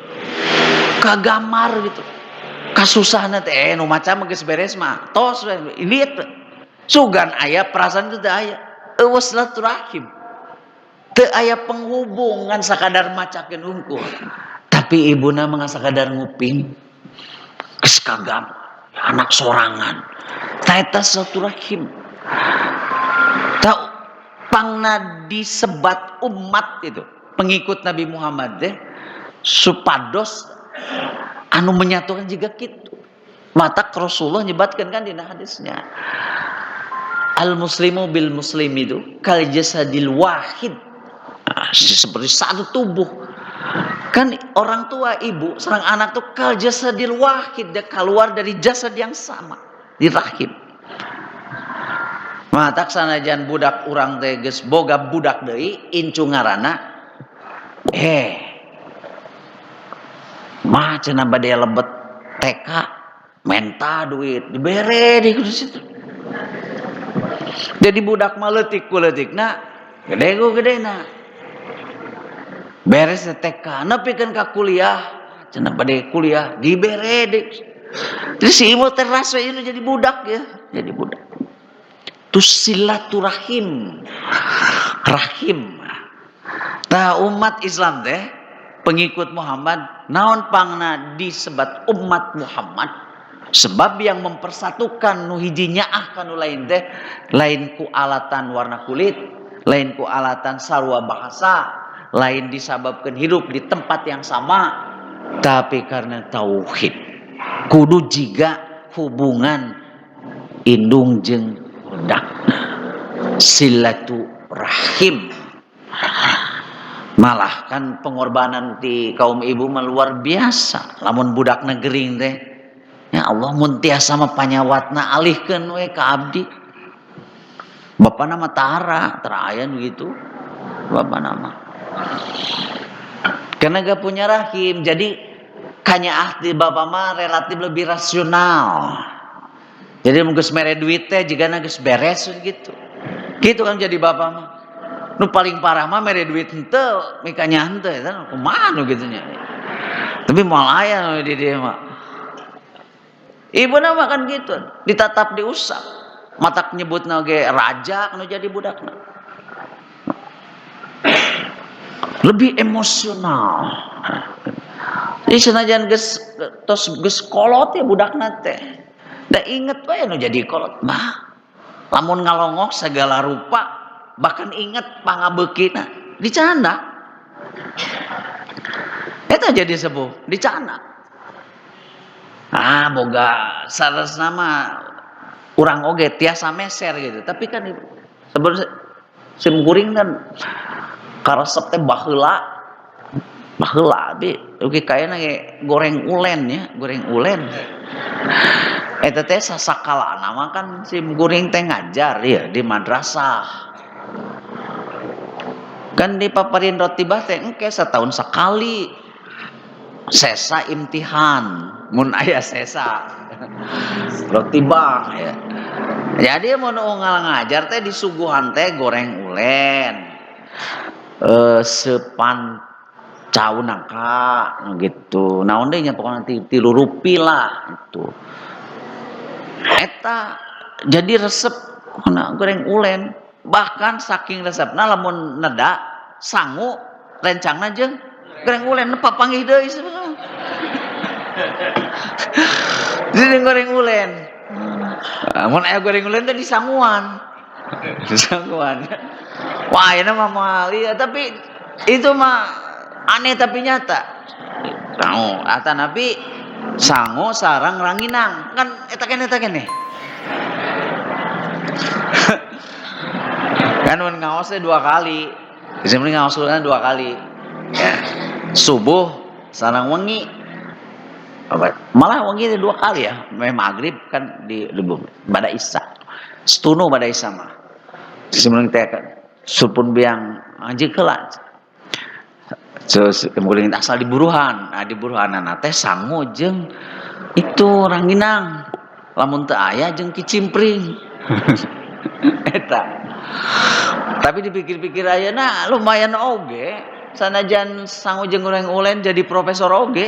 kagambar gitu. Kasusahna teh nu maca mah geus beres mah. Tos we lihat sugan aya perasaan itu teh aya. Eueuh silaturahim. Teu aya penghubungan sakadar macakeun hungkul. Tapi ibuna mah sakadar nguping. Geus kagam anak sorangan. Tah eta silaturahim. Tah pangna disebat umat itu, pengikut Nabi Muhammad teh supados anu menyatukan juga kitu. Mata Rasulullah nyebatkan kan dina hadisnya. Al muslimu bil muslim itu kal jasadil wahid. Seperti satu tubuh. Kan orang tua ibu sareng anak tuh kal jasadil wahid, dia keluar dari jasad yang sama di rahim. Mata sanajan budak urang teh geus boga budak deui incu ngaranna mah cenah bade lebet TK menta duit dibere di situ. Jadi budak mah leutik ku leutikna, gede ku gedena. Beres TK, nepikeun ka kuliah, cenah bade kuliah dibere deui. Terus si ibu teras we jadi budak ya, jadi budak. Itu silaturahim. Rahim. Nah umat Islam teh pengikut Muhammad naon pangna disebat umat Muhammad sebab yang mempersatukan nu hiji nyaah ka nu lain teh lain ku alatan warna kulit, lain ku alatan sarua bahasa, lain disababkeun hidup di tempat yang sama, tapi karena tauhid. Kudu jiga hubungan indung jeung budakna. Silaturahim. Malah kan pengorbanan di kaum ibu mah luar biasa. Lamun budakna gering teh, ya Allah mun tiasa mah panyawatna alihkeun we ka abdi. Bapana mah tara aya begitu. Bapana mah. Karena gak punya rahim, jadi kanyaah ti bapa mah relatif lebih rasional. Jadi mun geus mere duit teh jigana geus beres gitu. Gitu kan jadi bapa mah. Nu paling parah mah mere duit henteu, mikanya henteu eta kumaha nu kitu nya. Tapi moal aya di dieu mah. Ibuna mah kan gitu, ditatap diusap. Matak nyebutna ge raja nu jadi budakna. Lebih emosional. Jadi senajan geus kolot ya budakna teh. Da inget wae nu jadi kolot mah. Lamun ngalongok segala rupa bahkan inget pangabeukina dicanda. Eta jadi sepuh dicanda. Boga saresna mah urang oge tiasa meser gitu. Tapi kan sebenarnya sim kuring kan karesep teh baheula abi oke kayana ge goreng ulen ya, goreng ulen. Eta teh sasakalana mah kan sim kuring teh ngajar ya di madrasah. Kan di paparin roti bah teh engke setahun sekali sesa imtihan mun aya sesa roti bah ya. Jadi mun ngajar teh disuguhan teh goreng ulen sepan cau nangka gitu. Naon deui nya pokona 3 rupi lah itu. Eta jadi resep goreng ulen. Bahkan saking resepna lamun neda sangu rencangna jeung goreng ulen papanggih deui sebenarnya. Jadi goreng ulen. Mun aya goreng ulen teh disanguan. Sanguan. Wah, ini mah mahal ya, tapi itu mah aneh tapi nyata. Sangu, ata nabi sangu sarang ranginang kan eta kene. Kan mun ngaosnya 2 kali. Sebenarnya ngaosna 2 kali. Ya. Subuh sarang wengi. Malah wengi itu 2 kali ya. Maghrib kan di pada Isya. Setuno pada Isya mah. Sebenarnya teh kan supun biang anjing heula. Kemudian asal di Buruhan. Nah, di Buruhanana teh sangu jeung itu ranginang. Lamun teu aya jeung kicimpring. Eta. Tapi dipikir-pikir ayeuna lumayan oge. Sanajan sangu jeung urang ulen jadi profesor oge.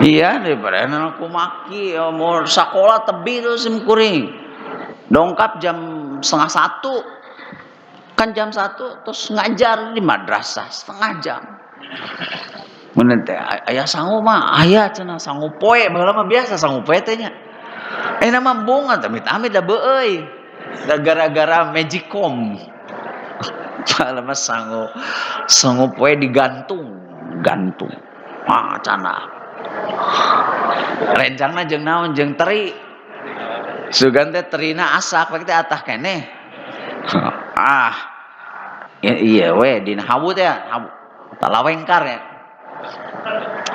Iya, daripada aku maki mau sekolah tebi terus kuring. Dongkap jam 12:30. Kan jam 1 terus ngajar di madrasah 1/2 jam. Mun teh aya sangu mah aya cenah sangu poe, baheula mah biasa sangu poe teh nya. Nama bunga amit-amit da beueuy. Da gara-gara magicom. Baheula mah sangu poe digantung. Ah cenah. Rencana jeung naon jeung teri. Sugan teh terina asak we teh atah keneh. Iya we dina hawu teh hawu talawengkar ya.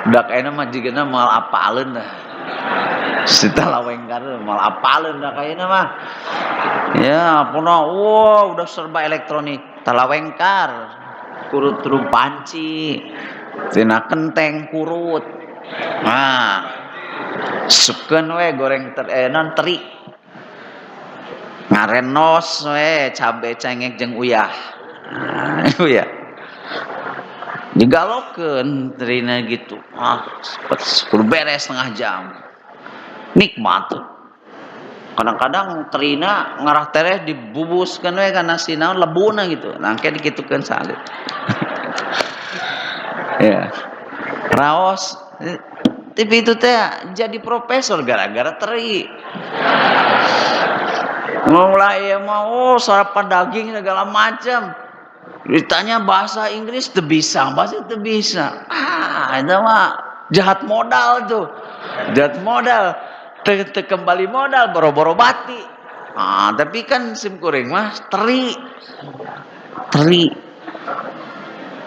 Dak ayeuna mah jigeuna moal apaleun dah. Si talawengkar moal apaleun dak ayeuna mah. Ya, puna udah serba elektronik. Talawengkar kurut turun panci. Tina kenteng kurut. Nah, sukeun we goreng teri. Ngarenos we cabe cengek jeung uyah. Uyah. Digalokeun terina gitu. Beres 1/2 jam. Nikmat tuh. Kadang-kadang terina ngarah tereh dibubuskeun we kana sinaon lebuna gitu. Nangke dikitukeun salit. Ya. Raos tapi itu teh jadi profesor gara-gara teri. Mulai mau sarapan daging segala macam. Ditanya bahasa Inggris teu bisa, bahasa teu bisa. Itu mah jahat modal tuh. Jahat modal. Teu kembali modal boro-boro bati. Tapi kan sim kuring mah teri.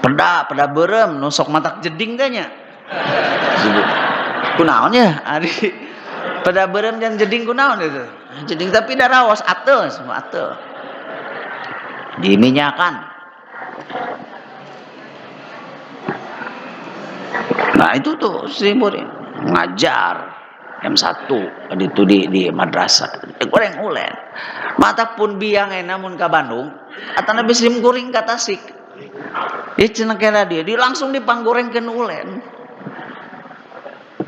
Peda beureum nu sok matak jeding teh nya. Kunaon ya? Ari peda beureum jeung jeding kunaon itu? Jeding tapi da raos ateul semua ateul. Diminyakan. Nah itu tuh si murid ngajar jam 1 di madrasah. Goreng ulen. Mata pun biang mun ka Bandung, atana bisim kuring ka Tasik. Ieu cenah kena dia langsung dipanggorengkeun ulen.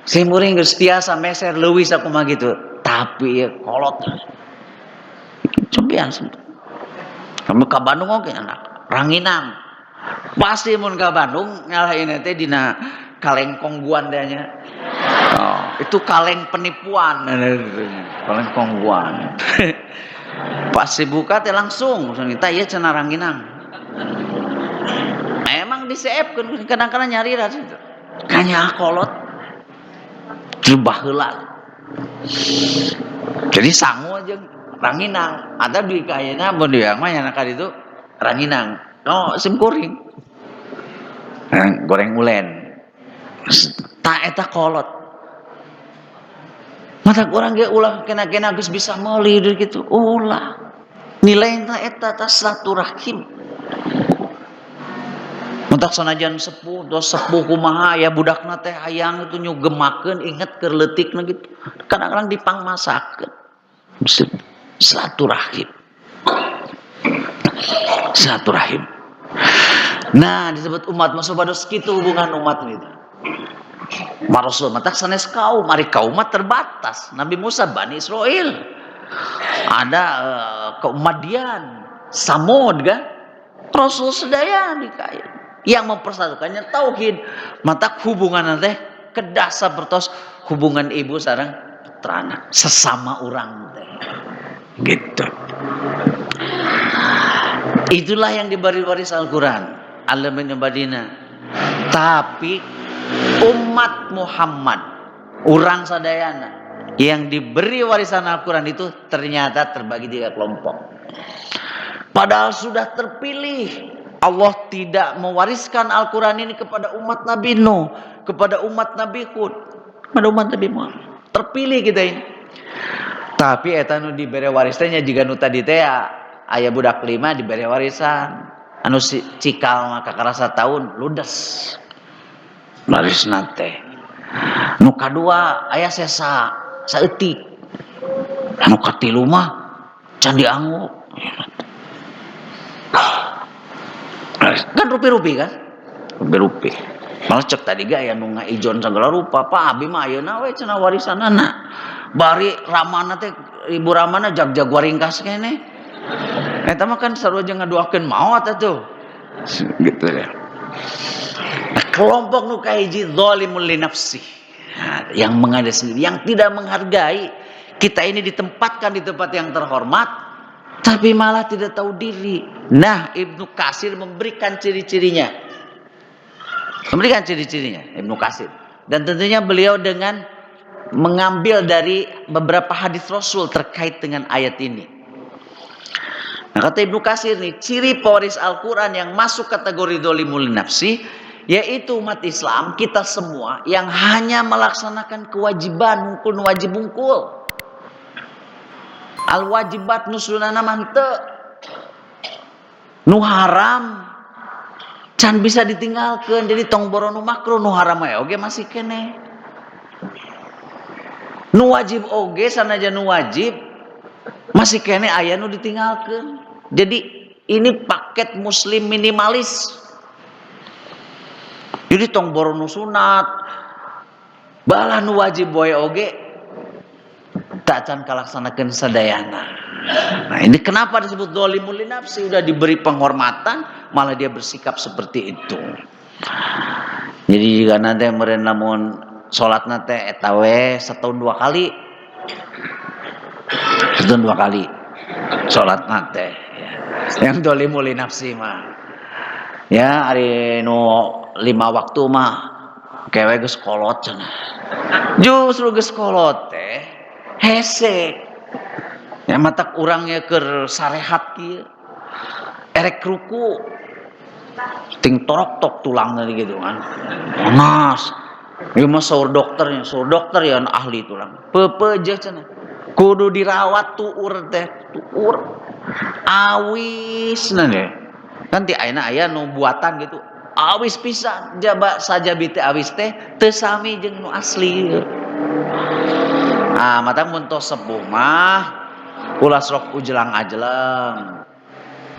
Si muring geus tiasa meser leuwih sakumaha gitu. Tapi ya kolot. Cobian sih. Kamu ka Bandung oge anak ranginang. Pasti mun ka Bandung ngalahin teh dina kaleng kongguan nya. Itu kaleng penipuan. Kaleng kongguan. Pasti buka teh langsung kita ieu cenah ranginang. Memang diseepkeun kadang-kadang nyari situ. Kanya kolot. Jubah heula. Jadi sangu aja ranginang. Ada di kayana mun dia mah nya ka ditu ranginang. Sim kuring. Goreng ulen. Ta eta kolot. Mata urang ge ulah kena-kena geus bisa meuli deui kitu. Ulah. Nilainya eta ta silaturahim. Muntak sanajan sepuh, dos sepuh kumaha ya budakna teh hayang itu nyugemakeun inget keur leutikna gitu. Kadang-kadang dipangmasakeun. Silaturahim. Silaturahim. Nah, disebut umat masubados kitu hubungan umat gitu. Rasul matak sanes kaum, mari kaum terbatas. Nabi Musa Bani Israil. Ada kaum Madian, Samud kan? Rasul sedaya dikaya. Yang mempersatukannya tauhid. Mata hubungan teh kedah sapertos hubungan ibu sareng putrana sesama urang teh. Gitu. Itulah yang diberi waris Al-Quran. Alamin Badina. Tapi umat Muhammad, orang sadayana yang diberi warisan Al-Quran itu ternyata terbagi 3 kelompok. Padahal sudah terpilih. Allah tidak mewariskan Al-Quran ini kepada umat Nabi Nuh, kepada umat Nabi Hud, kepada umat Nabi Muhammad. Terpilih kita ini. Tapi eta nu diberi warisannya jika nu tadi teh aya budak 5 diberi warisan. Anu cikal mah kakarasa tahun ludes. Warisna teh. Nu kadua aya sesa saeutik. Anu katilu mah can dianggo. Kan rupi-rupi kan? Rupi-rupi. Malah cek tadi ga aya nu ngaijon sagala rupa. Pak abi mah ayeuna we cenah warisanana. Bari ramana teh ibu ramana jag-jag waringkas kene. Eta mah kan sarua jeung ngaduakeun maot atuh. Gitu ya. Nah, kelompok nu kahiji zalimul li nafsi. Nah, yang mengada sendiri, yang tidak menghargai kita ini ditempatkan di tempat yang terhormat tapi malah tidak tahu diri. Nah, Ibnu Katsir memberikan ciri-cirinya. Memberikan ciri-cirinya Ibnu Katsir. Dan tentunya beliau dengan mengambil dari beberapa hadis Rasul terkait dengan ayat ini. Nah, kata Ibnu Katsir nih, ciri pewaris Al-Quran yang masuk kategori dolimul nafsi, yaitu umat Islam, kita semua yang hanya melaksanakan kewajiban, hukun wajib bungkul. Al-wajibat nusunana mante. Nu haram can bisa ditinggalkan. Jadi tong boro nu makruh, nu haram ya oge masih kene. Nu wajib oge sanajan nu wajib masih kene aya nu ditinggalkan. Jadi ini paket muslim minimalis. Jadi tong boro nu sunat balah nu wajib boy oge tak can kalaksanakeun sadayana. Nah, ini kenapa disebut zalimul li nafsi, sudah diberi penghormatan malah dia bersikap seperti itu. Jadi jika nanti meureun lamun salat nate eta we setahun 2 kali. Setahun 2 kali salat nate. Yang zalimul li nafsi mah. Ya, ari nu 5 waktu mah kewe geus kolot cenah. Justru geus kolot teh hese. Ya matak urangnya keur sarehat kieu. Erek ruku ting torok-tok tulangna gitu kan. Panas. Ieu mah saur dokter ya ahli tulang. Peupeujeuh cenah. Kudu dirawat tuur teh, tuur. Awis nane. Kan ti ayeuna aya nu buatan gitu. Awis pisan. Jaba sajabi teh awis teh teu sami jeung nu asli. Ah, matang mun tos sepuh mah ulas rok ujelang-ajelang.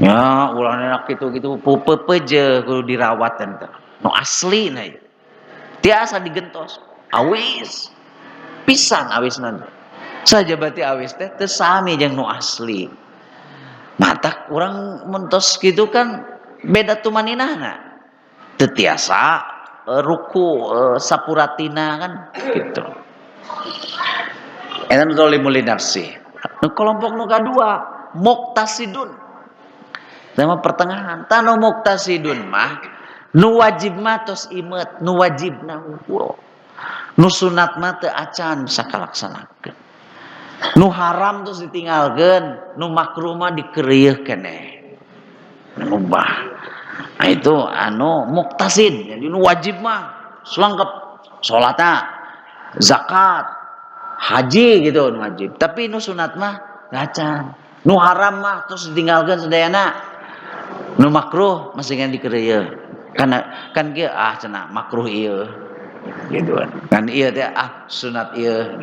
Ya, ulah enak gitu-gitu peupeujeuh kudu dirawat teh. Nu asli na ieu. Tiasa digentos. Awis. Pisan awisna. Sajabati awis teh teu sami jeung nu asli. Matak urang mentos gitu kan beda tumaninahna. Teu tiasa ruku sapuratina kan gitu. Eta zalimul li nafsi. Kelompok nu kadua muqtasidun. Sama pertengahan. Tanu muqtasidun mah nu wajib mah tos imet, nu wajibna hungkul. Nu sunat mah teu acan bisa kalaksanakeun. Nu haram terus ditinggalkeun, nu makruh mah dikeureuh keneh. Ngubah. Nah itu anu muqtasid. Jadi nu wajib mah selengkap salata, zakat, haji gitu nu wajib. Tapi nu sunat mah acan. Nu haram mah terus ditinggalkeun sadayana. Nu makruh masih kan dikeureuh. Karena kan kieu cenah makruh ieu. Gitu kan ieu teh sunat ieu.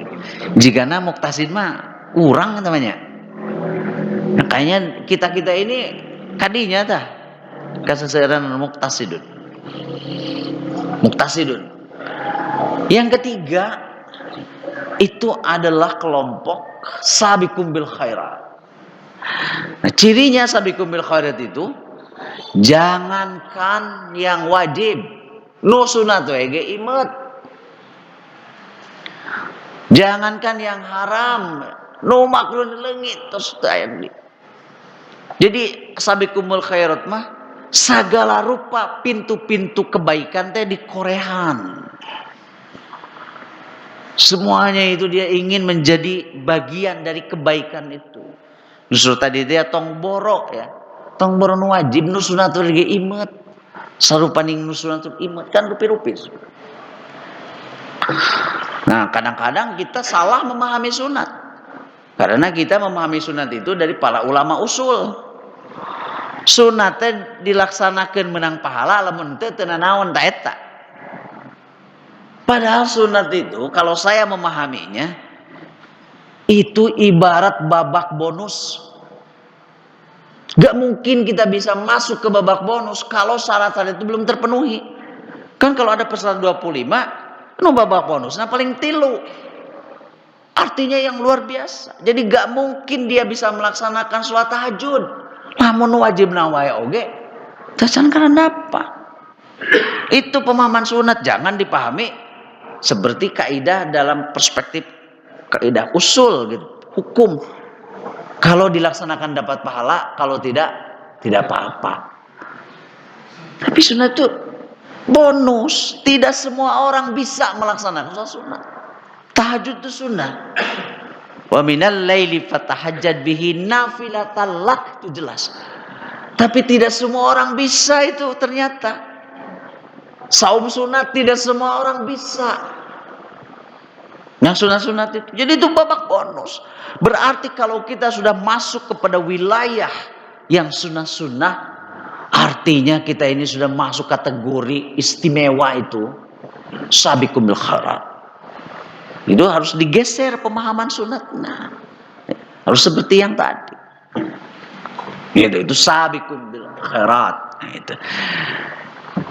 Jigana muqtasid mah urang namanya. Nah, kayaknya kita ini kadinya tah kaseseueuran muqtasidun. Muqtasidun. Yang ketiga itu adalah kelompok sabiqum bil khairat. Nah, cirinya sabiqum bil khairat itu jangankan yang wajib, nu sunat we ge imet. Jangankan yang haram, nu maklun leungit terus tayang di. Jadi sabiqumul khairat mah segala rupa pintu-pintu kebaikan teh dikorehan. Semuanya itu dia ingin menjadi bagian dari kebaikan itu. Justru tadi dia tong borok ya. Tong borok nu wajib nu sunatul ge imet. Sarupaning nu sunatul imet kan rupi-rupi. Nah, kadang-kadang kita salah memahami sunat. Karena kita memahami sunat itu dari para ulama usul. Sunatnya dilaksanakan menang pahala lamun teu teu nanaon ta eta. Padahal sunat itu kalau saya memahaminya itu ibarat babak bonus. Gak mungkin kita bisa masuk ke babak bonus kalau syarat-syarat itu belum terpenuhi. Kan kalau ada peserta 25, babak bonus nah paling tilu. Artinya yang luar biasa. Jadi gak mungkin dia bisa melaksanakan sholat tahajud. Namun wajib nawai oge. Tacan karena apa? Itu pemahaman sunat jangan dipahami seperti kaidah dalam perspektif kaidah usul gitu, hukum. Kalau dilaksanakan dapat pahala, kalau tidak apa-apa. Tapi sunat itu bonus. Tidak semua orang bisa melaksanakan sunat. Tahajud itu sunnah. Wa minal laili fatahajjad bihi nafilatan lak, itu jelas. Tapi tidak semua orang bisa itu ternyata. Saum sunat tidak semua orang bisa. Yang sunat-sunat itu. Jadi itu babak bonus. Berarti kalau kita sudah masuk kepada wilayah yang sunnah-sunnah, artinya kita ini sudah masuk kategori istimewa itu. Sabiqum bil khairat. Itu harus digeser pemahaman sunat. Nah, harus seperti yang tadi. Itu sabiqum bil khairat. Nah, itu.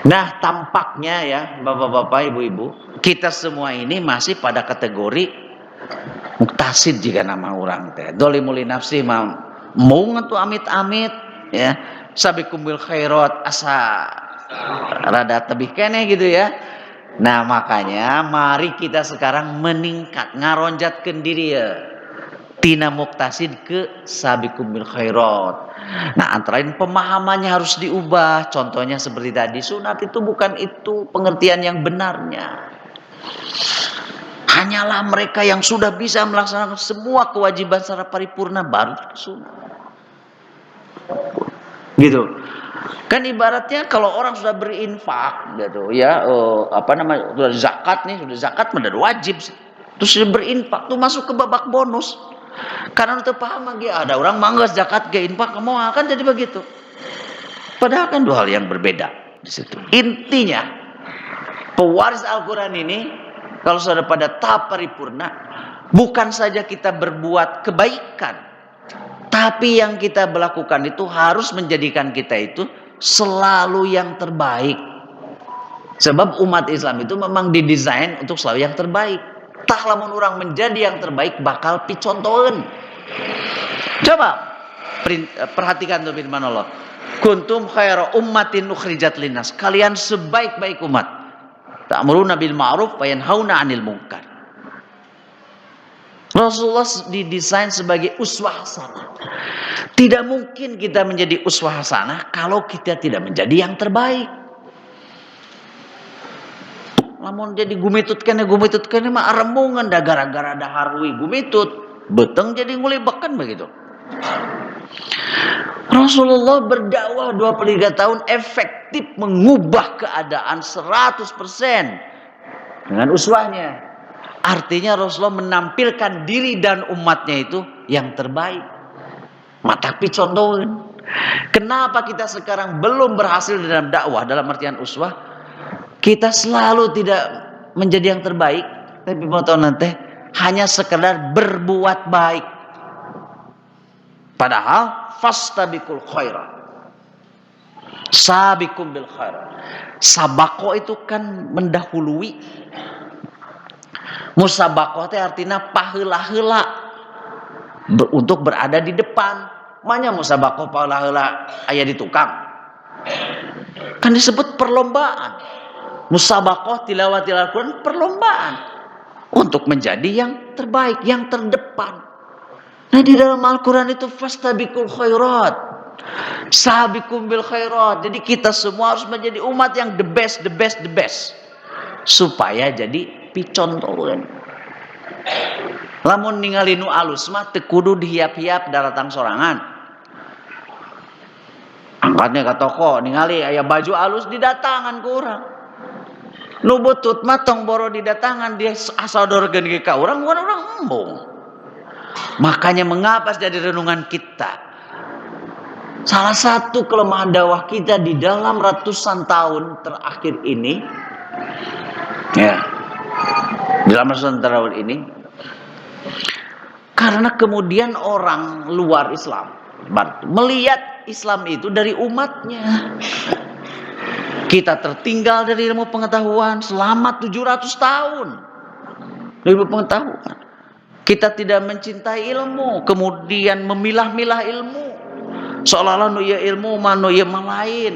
Nah, tampaknya ya, bapak-bapak, ibu-ibu, kita semua ini masih pada kategori muktasid jika nama orang teh. Dolimuli nafsi mau ngetu amit-amit ya. Sabiqum bil khairat asa rada tebih keneh gitu ya. Nah, makanya mari kita sekarang meningkat, ngaronjatkeun diri ya. Tina muktasid ke sabiqum bil khairat. Nah, antara lain pemahamannya harus diubah. Contohnya seperti tadi, sunat itu bukan itu pengertian yang benarnya. Hanyalah mereka yang sudah bisa melaksanakan semua kewajiban secara paripurna baru sunat. Gitu. Kan ibaratnya kalau orang sudah berinfak gitu ya, sudah zakat nih, sudah zakat menjadi wajib. Terus sudah berinfak tuh masuk ke babak bonus. Karena itu paham lagi ada orang manggas zakat ge infak kamu akan jadi begitu. Padahal kan dua hal yang berbeda di situ. Intinya pewaris Al-Qur'an ini kalau sudah pada tahap paripurna bukan saja kita berbuat kebaikan, tapi yang kita melakukan itu harus menjadikan kita itu selalu yang terbaik. Sebab umat Islam itu memang didesain untuk selalu yang terbaik. Tah lamun orang menjadi yang terbaik bakal picontoeun. Coba perhatikan tuh firman Allah. Kuntum khaira ummatin ukhrijat linnas. Kalian sebaik-baik umat. Ta'muruna bil ma'ruf wa yanhauna 'anil munkar. Rasulullah didesain sebagai uswah hasanah. Tidak mungkin kita menjadi uswah hasanah kalau kita tidak menjadi yang terbaik. Lamun jadi gumitut kene mah remungan dah gara-gara dah harwi gumitut beteng jadi ngulibekan begitu. Rasulullah berdakwah 23 tahun efektif mengubah keadaan 100% dengan uswahnya. Artinya Rasulullah menampilkan diri dan umatnya itu yang terbaik. Tapi contohin. Kenapa kita sekarang belum berhasil dalam dakwah dalam artian uswah? Kita selalu tidak menjadi yang terbaik, tapi mau tahu nanti hanya sekedar berbuat baik. Padahal fastabiqul khairat. Sabiqum bil khairat. Sabako itu kan mendahului. Musabaqah itu artinya paheula-heula untuk berada di depan. Manya musabaqah paheula-heula aya di tukang. Kan disebut perlombaan. Musabaqah tilawatil Al-Quran perlombaan untuk menjadi yang terbaik, yang terdepan. Nah, di dalam Al-Quran itu fastabiqul khairat, sabiqum bil khairat. Jadi kita semua harus menjadi umat yang the best, the best, the best, supaya jadi picontohan. Lamun ningali nu alus mah teu kudu dihiap-hiap daratang sorangan. Angkatnya ke toko ningali aya baju alus didatangan ku urang. Nu butut mah tong boro didatangan dia asal doreugeun ge ka urang, bukan urang embung. Makanya mengapa jadi renungan kita? Salah satu kelemahan dakwah kita di dalam ratusan tahun terakhir ini, ya, di dalam ratusan tahun ini, karena kemudian orang luar Islam melihat Islam itu dari umatnya. Kita tertinggal dari ilmu pengetahuan selama 700 tahun. Ilmu pengetahuan. Kita tidak mencintai ilmu, kemudian memilah-milah ilmu. Seolah-olah nu ieu ilmu mah nu ieu mah lain.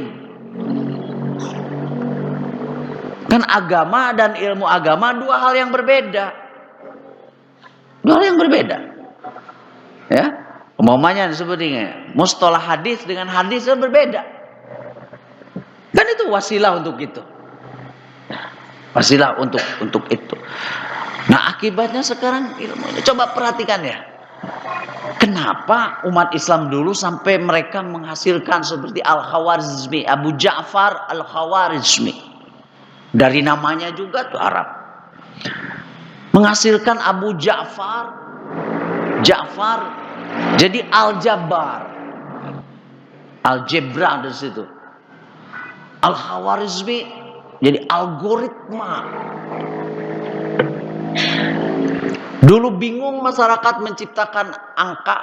Kan agama dan ilmu agama dua hal yang berbeda. Dua hal yang berbeda. Ya. Umpamanya sepertinya mustalah hadis dengan hadis itu berbeda. Kan itu wasilah untuk itu. Wasilah untuk itu. Nah, akibatnya sekarang ilmu. Coba perhatikan ya. Kenapa umat Islam dulu sampai mereka menghasilkan seperti Al-Khawarizmi, Abu Ja'far Al-Khawarizmi. Dari namanya juga tuh Arab. Menghasilkan Abu Ja'far jadi Al-Jabbar. Algebra dari situ. Al-Khawarizmi jadi algoritma. Dulu bingung masyarakat menciptakan angka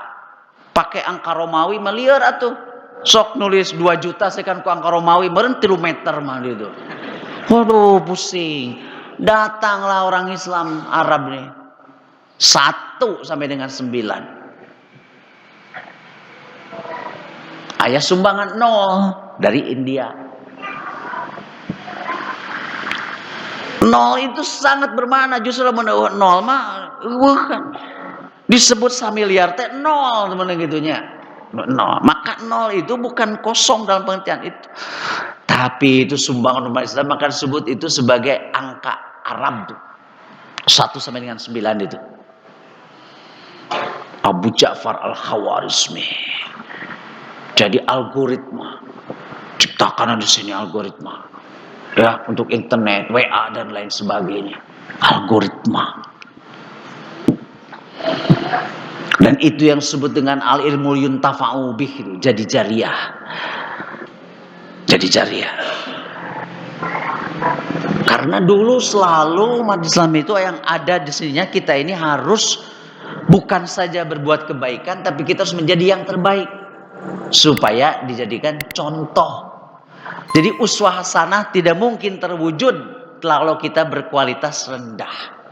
pakai angka Romawi meliar atuh. Sok nulis 2 juta sekan ku angka Romawi meureun 3 meter mah gitu. Waduh pusing. Datanglah orang Islam Arab nih. 1 sampai dengan 9. Aya sumbangan 0 dari India. 0 itu sangat bermakna, justru menurut 0 mah bukan disebut samiliar teh 0 teman gitunya. 0. Maka 0 itu bukan kosong dalam pengertian itu. Tapi itu sumbangan umat Islam, maka disebut itu sebagai angka Arab. 1 sampai dengan 9 itu. Abu Ja'far Al-Khawarizmi. Jadi algoritma. Ciptakan di sini algoritma. Ya, untuk internet, WA dan lain sebagainya. Algoritma. Dan itu yang disebut dengan al-ilmu yuntafa'u bih, jadi jariah. Jadi jariah. Karena dulu selalu umat Islam itu yang ada di sininya kita ini harus bukan saja berbuat kebaikan, tapi kita harus menjadi yang terbaik supaya dijadikan contoh. Jadi uswah hasanah tidak mungkin terwujud kalau kita berkualitas rendah.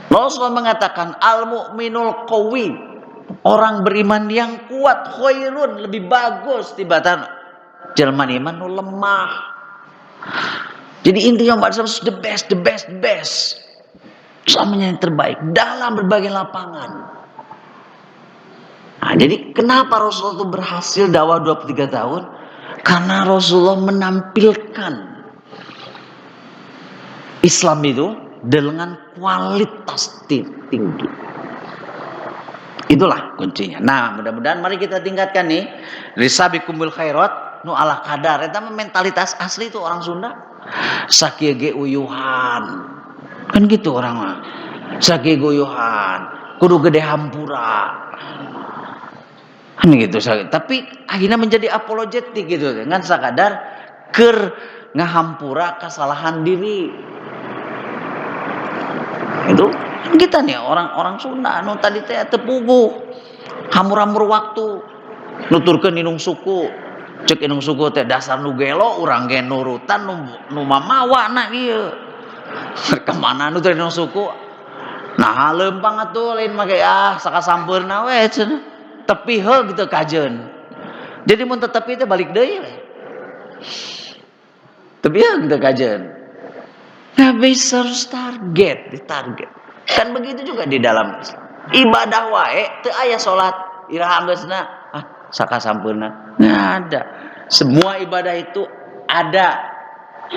Rasulullah mengatakan al-mu'minul qawi, orang beriman yang kuat, khairun, lebih bagus tibatan jelman iman nu lemah. Jadi intinya Mbak Islam the best, the best, the best. Selamanya yang terbaik dalam berbagai lapangan. Nah, jadi kenapa Rasulullah itu berhasil dakwah 23 tahun? Karena Rasulullah menampilkan Islam itu dengan kualitas tinggi. Itulah kuncinya. Nah, mudah-mudahan mari kita tingkatkan nih risabikum bil khairat nu ala kadar. Eta mentalitas asli itu orang Sunda. Sakieu ge uyuhan. Kan gitu orang mah. Sakieu ge uyuhan, kudu gede hampura. Kan gitu. Tapi akhirnya menjadi apologetik gitu. Dengan sakadar keur ngahampura kesalahan diri. Itu kita nih orang Sunda anu tadi teh tepuguh hamur-hamur waktu nuturkeun inung suku cek inung suku teh dasar nu gelo urang ge nurutan nu mamawa na ieu kemana nu teh inung suku nah leumpang atuh lain make sakasampeurna we cenah tepi heul gitu kajeun jadi mun tetepi teh balik deui we tepi heul gitu kajeun. Nah, bisa harus ditarget. Kan begitu juga di dalam ibadah wae teu aya salat iraha geusna sakasampeurna. Nggak ada. Semua ibadah itu ada.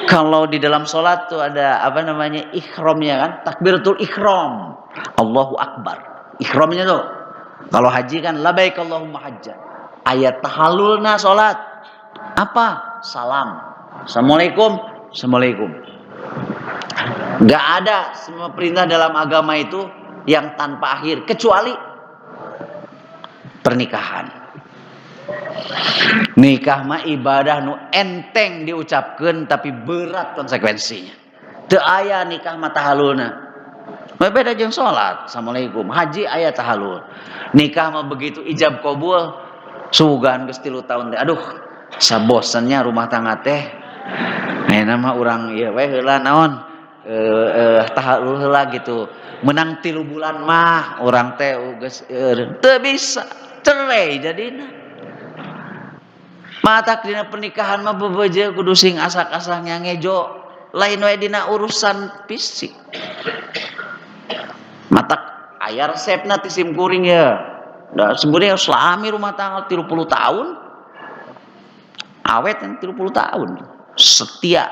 Kalau di dalam sholat tuh ada apa namanya ikhramnya kan, takbiratul ikhram, Allahu Akbar, ikhramnya tuh. Kalau haji kan labaik Allahumma hajjan. Ayat tahallulna sholat apa? Salam, assalamualaikum, assalamualaikum. Gak ada semua perintah dalam agama itu yang tanpa akhir kecuali pernikahan. Nikah mah ibadah nu enteng diucapkeun tapi berat konsekuensinya. Teu aya nikah mah tahallulna. Beda jeung salat, assalamualaikum. Haji aya tahallul. Nikah mah begitu ijab qabul sugan geus 3 tahun teh. Aduh, sabosennya rumah tangga teh. Ayeuna mah urang ieu we heula naon? Tahallul heula gitu. Menang 3 bulan mah urang teh geus teu bisa cerai jadina. Matak dina pernikahan mah bebeje kudu sing asak-asak ngejo, lain wae dina urusan fisik. Matak aya resepna ti sim kuring ya. Da sebenarnya selami rumah tangga 30 tahun. Awet kan 30 tahun. Setia.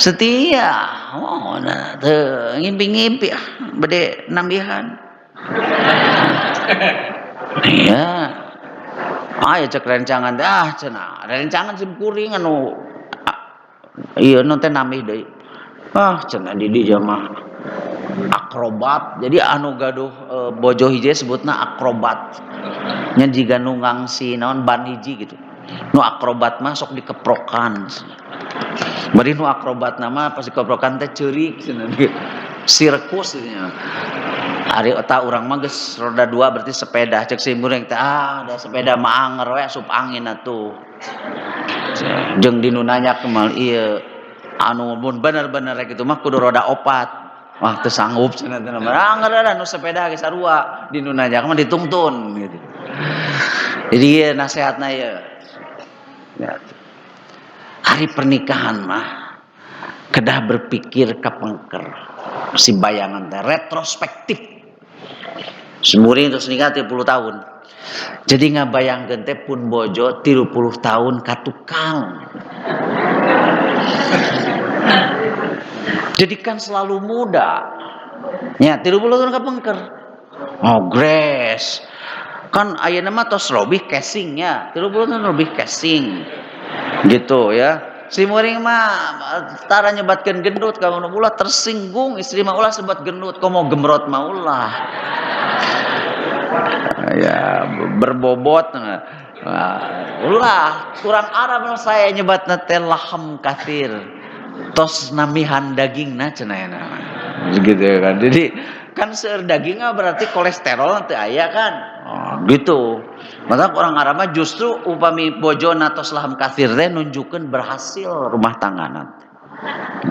Setia. Oh, nah teu ngimpi-ngimpi bade nambihan. Iya. Ya cek rencangan teh cenah. Rencangan sim kuring anu ieu nu teh namih deui. Cenah di dieu mah akrobat. Jadi anu gaduh bojo hiji sebutna akrobat. Nya jiga nu ngangsi naon ban hiji gitu. Nu akrobat mah sok dikeprokan. Bari nu akrobat nama pas dikeprokan teh ceurik cenah. Sirkus nya. Ari eta urang mah geus roda 2 berarti sepeda cek si mureng teh da sepeda mah anger we asup angin atuh. Jeung dinu nanya kemal ieu anu mun bener-bener kitu mah kudu roda 4. Wah teu sanggup cenah teh mah anger da nu sepeda ge sarua dinu nanya mah ditungtun gitu. Jadi ieu nasehatna ieu. Ya. Hari pernikahan mah kedah berpikir kapengker. Si bayangan teh retrospektif. Semuring terus nikah 30 tahun. Jadi ngabayangkeun teh pun bojo 30 tahun ka tukang. Jadi kan selalu muda. Ya 30 tahun kapengker. Oh, grace. Kan ayeuna mah tos robih casingnya. 30 tahun robih casing. Gitu ya. Si muring mah tara nyebatkeun gendut ka ulah tersinggung istri mah ulah sebat gendut komo gemrot mah ulah. Ya berbobot ulah kurang Arab saya nyebatna teh laham kathir. Tos namihan dagingna cenah gitu kan. Jadi kan seueur dagingna berarti kolesterol teu aya kan. Gitu. Maka orang Arab mah justru upami bojona tos laham kathir teh nunjukkeun berhasil rumah tanggana.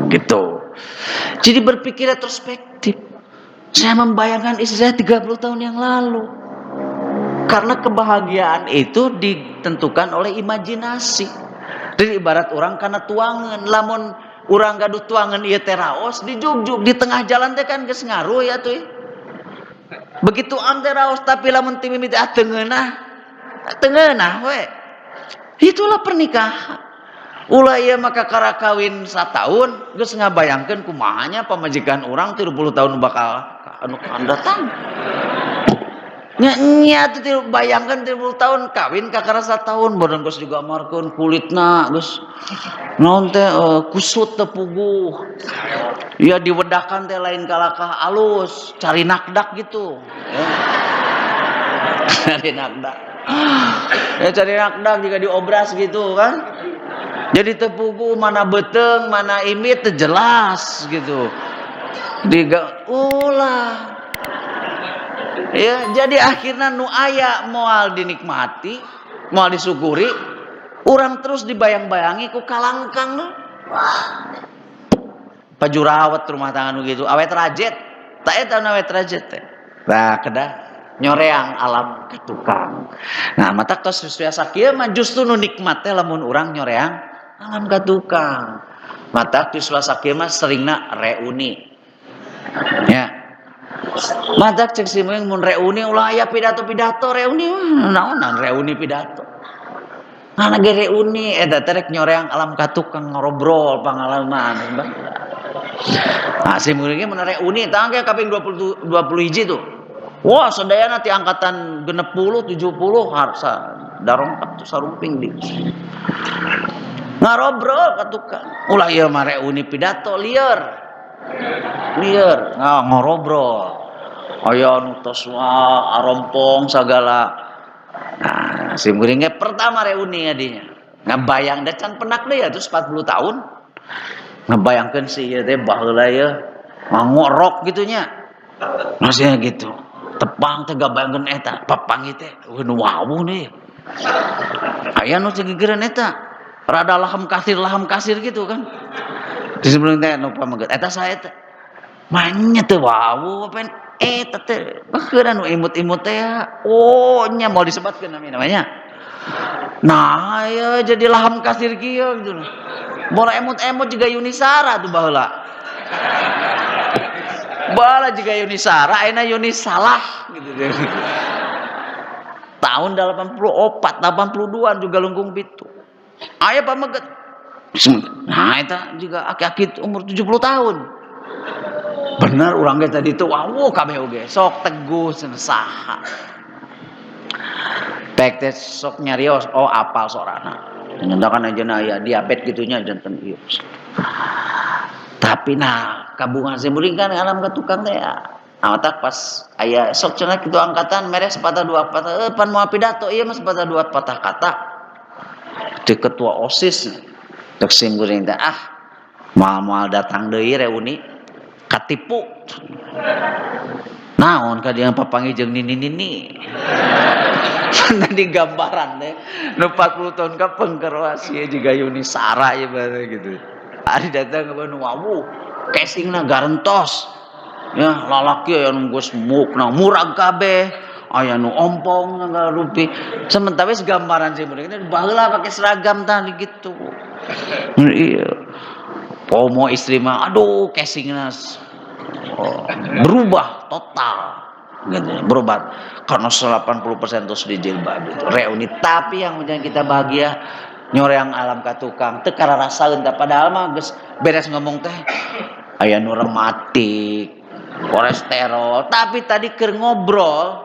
Gitu. Jadi berpikir retrospektif. Saya membayangkan istri saya 30 tahun yang lalu. Karena kebahagiaan itu ditentukan oleh imajinasi. Jadi ibarat orang kana tuangan, lamun urang gaduh tuangan ieu teh raos dijugjug di tengah jalan teh kan geus ngaruh ya tuh. Begitu am teh raos tapi lamun ti mimiti teungeunah we. Itulah pernikahan. Ulah ieu maka kara kawin satahun geus ngabayangkeun kumahanya pamajikan urang 30 tahun bakal anu datang. Nya teh bayangkeun 30 tahun kawin ka kara satahun badan geus digamarkeun kulitna geus naon teh kusut teh puguh. Ya diwedakan teh lain kalakah alus, cari nakdak gitu. Ya. Cari nakdak. Ya cari nakdak juga diobras gitu kan. Jadi tepugu mana beteng, mana imit jelas gitu. Ulah. Ya, jadi akhirnya nu aya moal dinikmati, moal disyukuri, urang terus dibayang-bayangi ku kalangkang. Wah. Pajurawat rumah tangga nu gitu, awet rajet. Tak eta awet rajet teh. Nah, kedah nyoreang alam ka tukang. Nah, matak tos biasa kieu mah justru nu nikmat teh lamun urang nyoreang alam ka tukang. Mata siswa sakit mah seringna reuni. Ya. Mata cek si mun reuni ulah aya pidato-pidato reuni mah naonan reuni pidato. Nah lagi reuni eta teh rek nyoreang alam katukang ngobrol pangalaman. Nah si murid mun reuni tah ge kaping 20 hiji tuh. Wah, sadayana ti angkatan 60, 70 harsa darongkap tuh sarumping di. Ngarobrol ka tukang. Ulah ieu mah reuni pidato lieur. Lieur, ngorobrol. Aya nu tos arompong sagala. Nah, si muringnya pertama reuni adinya. Ngabayang da can penak deui atuh 40 tahun. Ngebayangkeun si ieu teh baheula ieu ngorok gitunya. Maksudnya gitu. Tepang teh gabayangkeun eta, papangi teh nu wawuh deui. Aya nu cegegeran eta. Rada laham kasir gitu kan. Di sebelum teh nu pamageut eta saha eta. Manya teu wawuh pen eta teh baheula nu imut-imut teh. Oh nya mau disebutkeun namanya. Nah, ya jadi laham kasir kieu gitu. Bola emut-emut juga Yunisara tuh baheula. Bala juga Yunisara, ayeuna Yunisalah gitu deh. Tahun 84, 82 juga lungkung pitu. Aya pameget. Nah, eta juga aki-aki umur 70 tahun. Bener urang ge tadi teh wawuh kabeh oge. Sok teguh saha. Tek teh sok nyarios apal sorana. Nyendakan ajeuna aya diabetes gitunya janten ieu. Tapi nah kabungan semuring kan alam ka tukang teh ya. Amatak pas aya sok cenah kitu angkatan mere sepatah dua patah pan moal pidato ieu mah sepatah dua patah kata. Teu ketua OSIS tek simkuring teh moal datang deui reuni katipu. Naon ka dieu papanggih jeung nini. Tadi gambaran deh nu 40 tahun ka pengkerwas ieu juga Yunisara ieu gitu. Ari datang ke nu wawuh casingna garentos. Ya lalaki aya nu geus mukna murag kabeh, aya nu ompong sagala rupi. Sementara wis gambaran sih mereka baheula pake seragam tadi gitu. Iya. Pomo istri mah aduh casingna berubah total. Gitu, berubah karena 80% terus dijilbab itu reuni. Tapi yang menjadi kita bahagia nyoreang alam ka tukang teu kararasaeun tah padahal mah geus beres ngomong teh aya nu rematik kolesterol tapi tadi keur ngobrol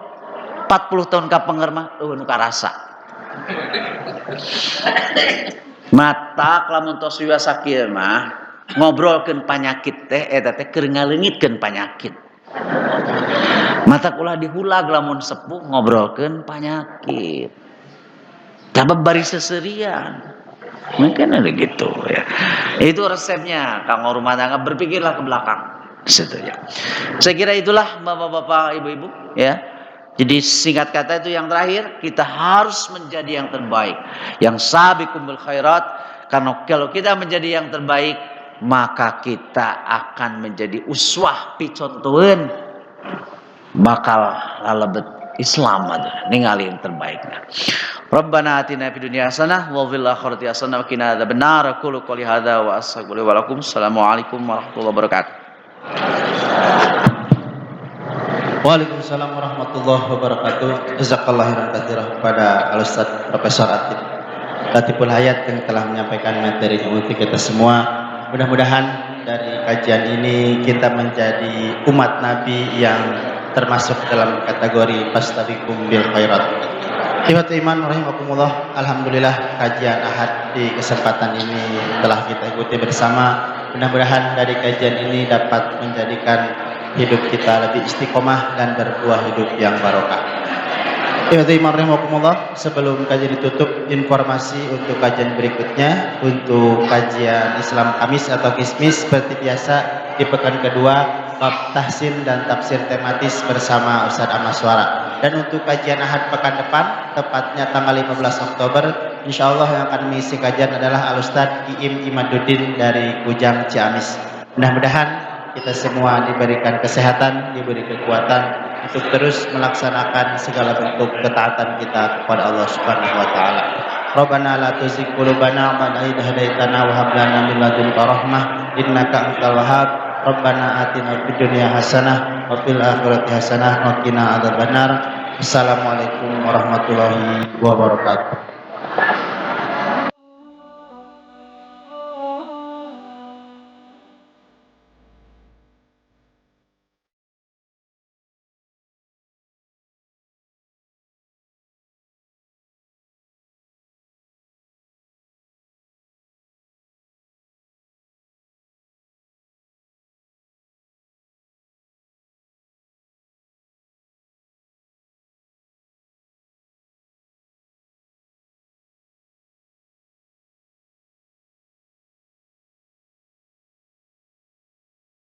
40 tahun ka penger mah nu karasa mata lamun tos wiwasa kieu mah ngobrolkeun panyakit teh eta teh keur ngaleungitkeun panyakit. Mata ulah dihulag lamun sepuh ngobrolkeun panyakit. Tapi bari seserian. Mungkin ada gitu ya. Itu resepnya Kang rumah tangga berpikirlah ke belakang. Situ ya. Saya kira itulah Bapak-bapak, Ibu-ibu ya. Jadi singkat kata itu yang terakhir kita harus menjadi yang terbaik. Yang sabiqum bil khairat karena kalau kita menjadi yang terbaik maka kita akan menjadi uswah picontoeun bakal lalebet Islam ada ningali yang terbaiknya. Rabbana atina fid dunya hasanah wa fil akhirati hasanah wa qina adzabannar. Qul qouli hadza wa astaghfiru wa lakum. Assalamualaikum warahmatullahi wabarakatuh. Waalaikumsalam warahmatullahi wabarakatuh. Jazakallahu khairan katsira kepada Al-Ustaz Profesor Latiful Hayat yang telah menyampaikan materi untuk kita semua. Mudah-mudahan dari kajian ini kita menjadi umat Nabi yang termasuk dalam kategori fastabiqum bil khairat. Ikhwatul iman rahimakumullah, alhamdulillah kajian Ahad di kesempatan ini telah kita ikuti bersama. Mudah-mudahan dari kajian ini dapat menjadikan hidup kita lebih istiqomah dan berbuah hidup yang barokah. Ikhwatul iman rahimakumullah, sebelum kajian ditutup, informasi untuk kajian berikutnya untuk kajian Islam Kamis atau Kismis seperti biasa di pekan kedua bab tahsin dan tafsir tematis bersama Ustaz Ahmad Suara. Dan untuk kajian Ahad pekan depan tepatnya tanggal 15 Oktober insyaallah yang akan mengisi kajian adalah Al-Ustaz Iim Imaduddin dari Kujang Ciamis. Mudah-mudahan kita semua diberikan kesehatan, diberi kekuatan untuk terus melaksanakan segala bentuk ketaatan kita kepada Allah Subhanahu wa taala. Rabbana la tuzigh qulubana ba'da idh hadaitana wa hab lana min ladunka rahmah innaka antal wahhab. Rabbana atina fid dunya hasanah wa fil akhirati hasanah wa qina adzabannar. Assalamualaikum warahmatullahi wabarakatuh.